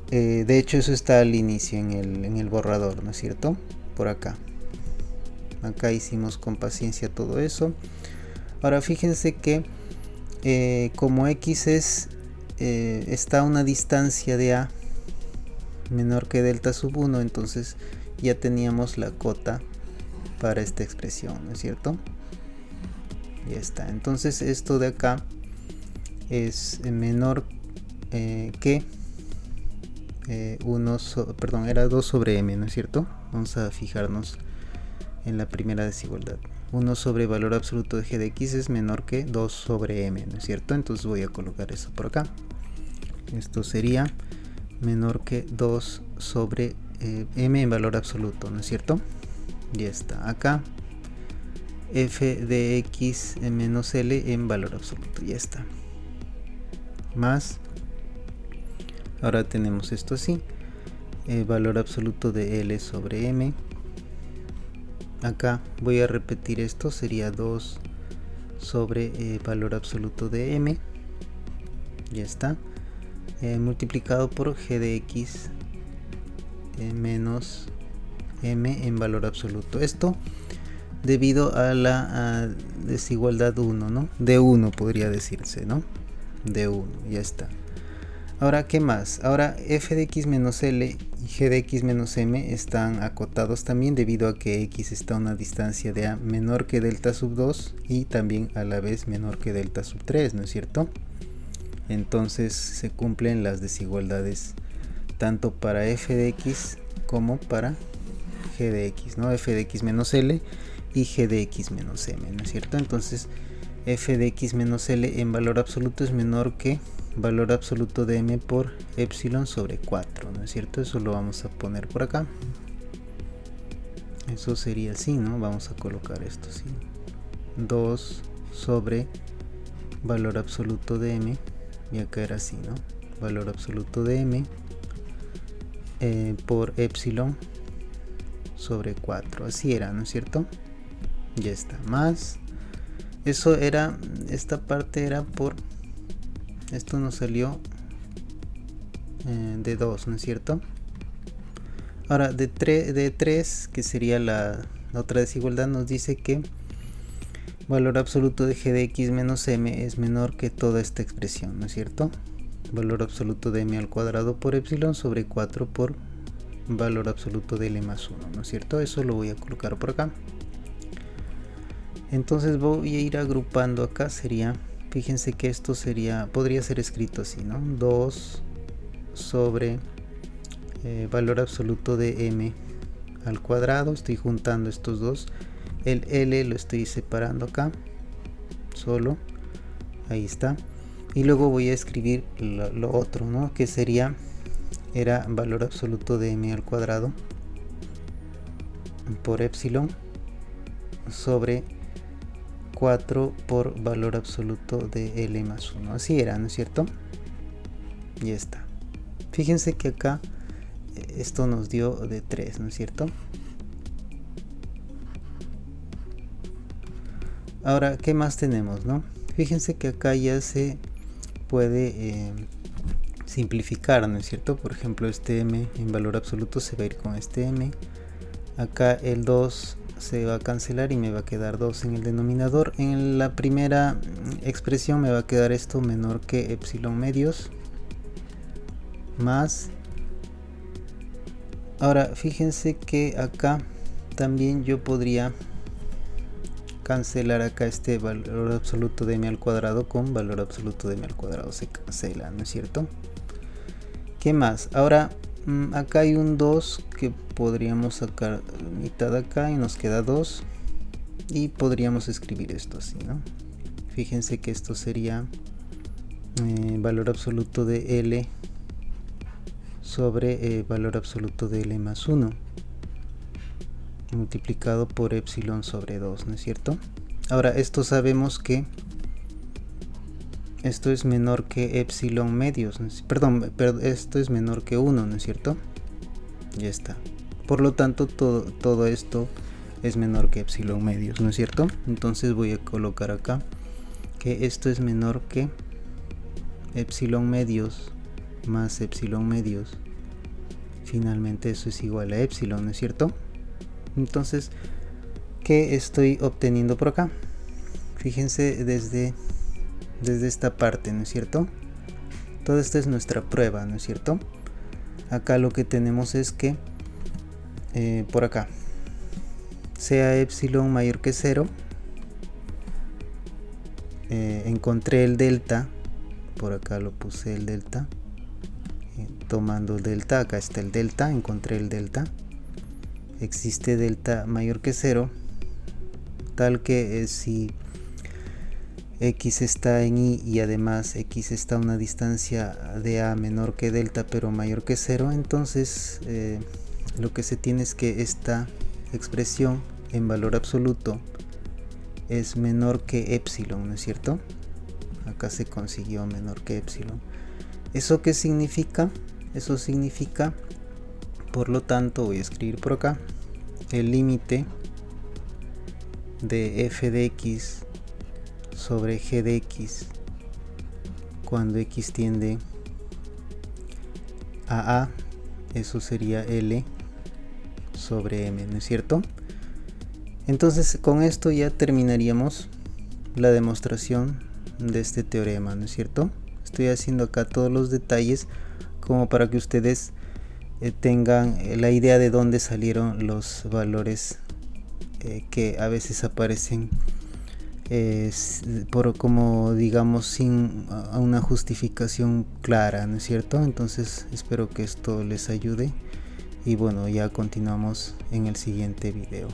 Speaker 1: De hecho eso está al inicio en el borrador, ¿no es cierto? Por acá. Acá hicimos con paciencia todo eso. Ahora fíjense que como x está a una distancia de a menor que delta sub 1, entonces ya teníamos la cota para esta expresión, ¿no es cierto? Ya está. Entonces esto de acá es menor que 1 era 2 sobre m, ¿no es cierto? Vamos a fijarnos en la primera desigualdad. 1 sobre valor absoluto de g de x es menor que 2 sobre m, ¿no es cierto? Entonces voy a colocar eso por acá. Esto sería menor que 2 sobre m en valor absoluto, ¿no es cierto? Ya está. Acá f de x menos l en valor absoluto, ya está. Más, ahora tenemos esto así, valor absoluto de L sobre M. Acá voy a repetir esto, sería 2 sobre valor absoluto de M. Ya está. Multiplicado por G de X menos M en valor absoluto. Esto debido a la desigualdad 1, ¿no? De 1 podría decirse, ¿no? De 1, ya está. Ahora, ¿qué más? Ahora f de x menos L y g de x menos M están acotados también debido a que x está a una distancia de a menor que delta sub 2 y también a la vez menor que delta sub 3, ¿no es cierto? Entonces se cumplen las desigualdades tanto para f de x como para g de x, ¿no? F de x menos L y g de x menos M, ¿no es cierto? Entonces f de x menos L en valor absoluto es menor que valor absoluto de M por epsilon sobre 4, ¿no es cierto? Eso lo vamos a poner por acá. Eso sería así, ¿no? Vamos a colocar esto así. 2 sobre valor absoluto de M, y acá era así, ¿no? Valor absoluto de M por epsilon sobre 4, así era, ¿no es cierto? Ya está, más eso era, esta parte era por, esto nos salió de 2, ¿no es cierto? Ahora de 3, que sería la otra desigualdad, nos dice que valor absoluto de g de x menos m es menor que toda esta expresión, ¿no es cierto? Valor absoluto de m al cuadrado por epsilon sobre 4 por valor absoluto de L más 1, ¿no es cierto? Eso lo voy a colocar por acá. Entonces voy a ir agrupando acá, sería, fíjense que esto sería, podría ser escrito así, ¿no? 2 sobre valor absoluto de m al cuadrado, estoy juntando estos dos, el L lo estoy separando acá, solo, ahí está, y luego voy a escribir lo otro, ¿no? Que sería, era valor absoluto de m al cuadrado por epsilon sobre 4 por valor absoluto de L más 1, así era, ¿no es cierto? Ya está. Fíjense que acá esto nos dio de 3, ¿no es cierto? Ahora, ¿qué más tenemos, no? Fíjense que acá ya se puede simplificar, ¿no es cierto? Por ejemplo, este m en valor absoluto se va a ir con este m. Acá el 2 se va a cancelar y me va a quedar 2 en el denominador. En la primera expresión me va a quedar esto menor que epsilon medios más. Ahora fíjense que acá también yo podría cancelar acá este valor absoluto de m al cuadrado con valor absoluto de m al cuadrado, se cancela, ¿no es cierto? ¿Qué más? Ahora acá hay un 2 que podríamos sacar mitad acá y nos queda 2 y podríamos escribir esto así, ¿no? Fíjense que esto sería valor absoluto de L sobre valor absoluto de L más 1 multiplicado por epsilon sobre 2, ¿no es cierto? Ahora esto sabemos que esto es menor que epsilon medios, ¿no? Perdón, esto es menor que 1, ¿no es cierto? Ya está. Por lo tanto, todo esto es menor que epsilon medios, ¿no es cierto? Entonces voy a colocar acá que esto es menor que epsilon medios más epsilon medios. Finalmente eso es igual a epsilon, ¿no es cierto? Entonces, ¿qué estoy obteniendo por acá? Fíjense desde esta parte, ¿no es cierto? Todo esto es nuestra prueba, ¿no es cierto? Acá lo que tenemos es que por acá sea epsilon mayor que 0, encontré el delta, por acá lo puse el delta, tomando el delta, acá está el delta, encontré el delta, existe delta mayor que 0, tal que si x está en y y además x está a una distancia de a menor que delta pero mayor que 0, entonces lo que se tiene es que esta expresión en valor absoluto es menor que epsilon, ¿no es cierto? Acá se consiguió menor que epsilon. ¿Eso qué significa? Eso significa Por lo tanto voy a escribir por acá el límite de f de x sobre g de x cuando x tiende a, eso sería L sobre M, ¿no es cierto? Entonces con esto ya terminaríamos la demostración de este teorema, ¿no es cierto? Estoy haciendo acá todos los detalles como para que ustedes tengan la idea de dónde salieron los valores que a veces aparecen por como digamos sin una justificación clara, ¿no es cierto? Entonces espero que esto les ayude y bueno, ya continuamos en el siguiente video.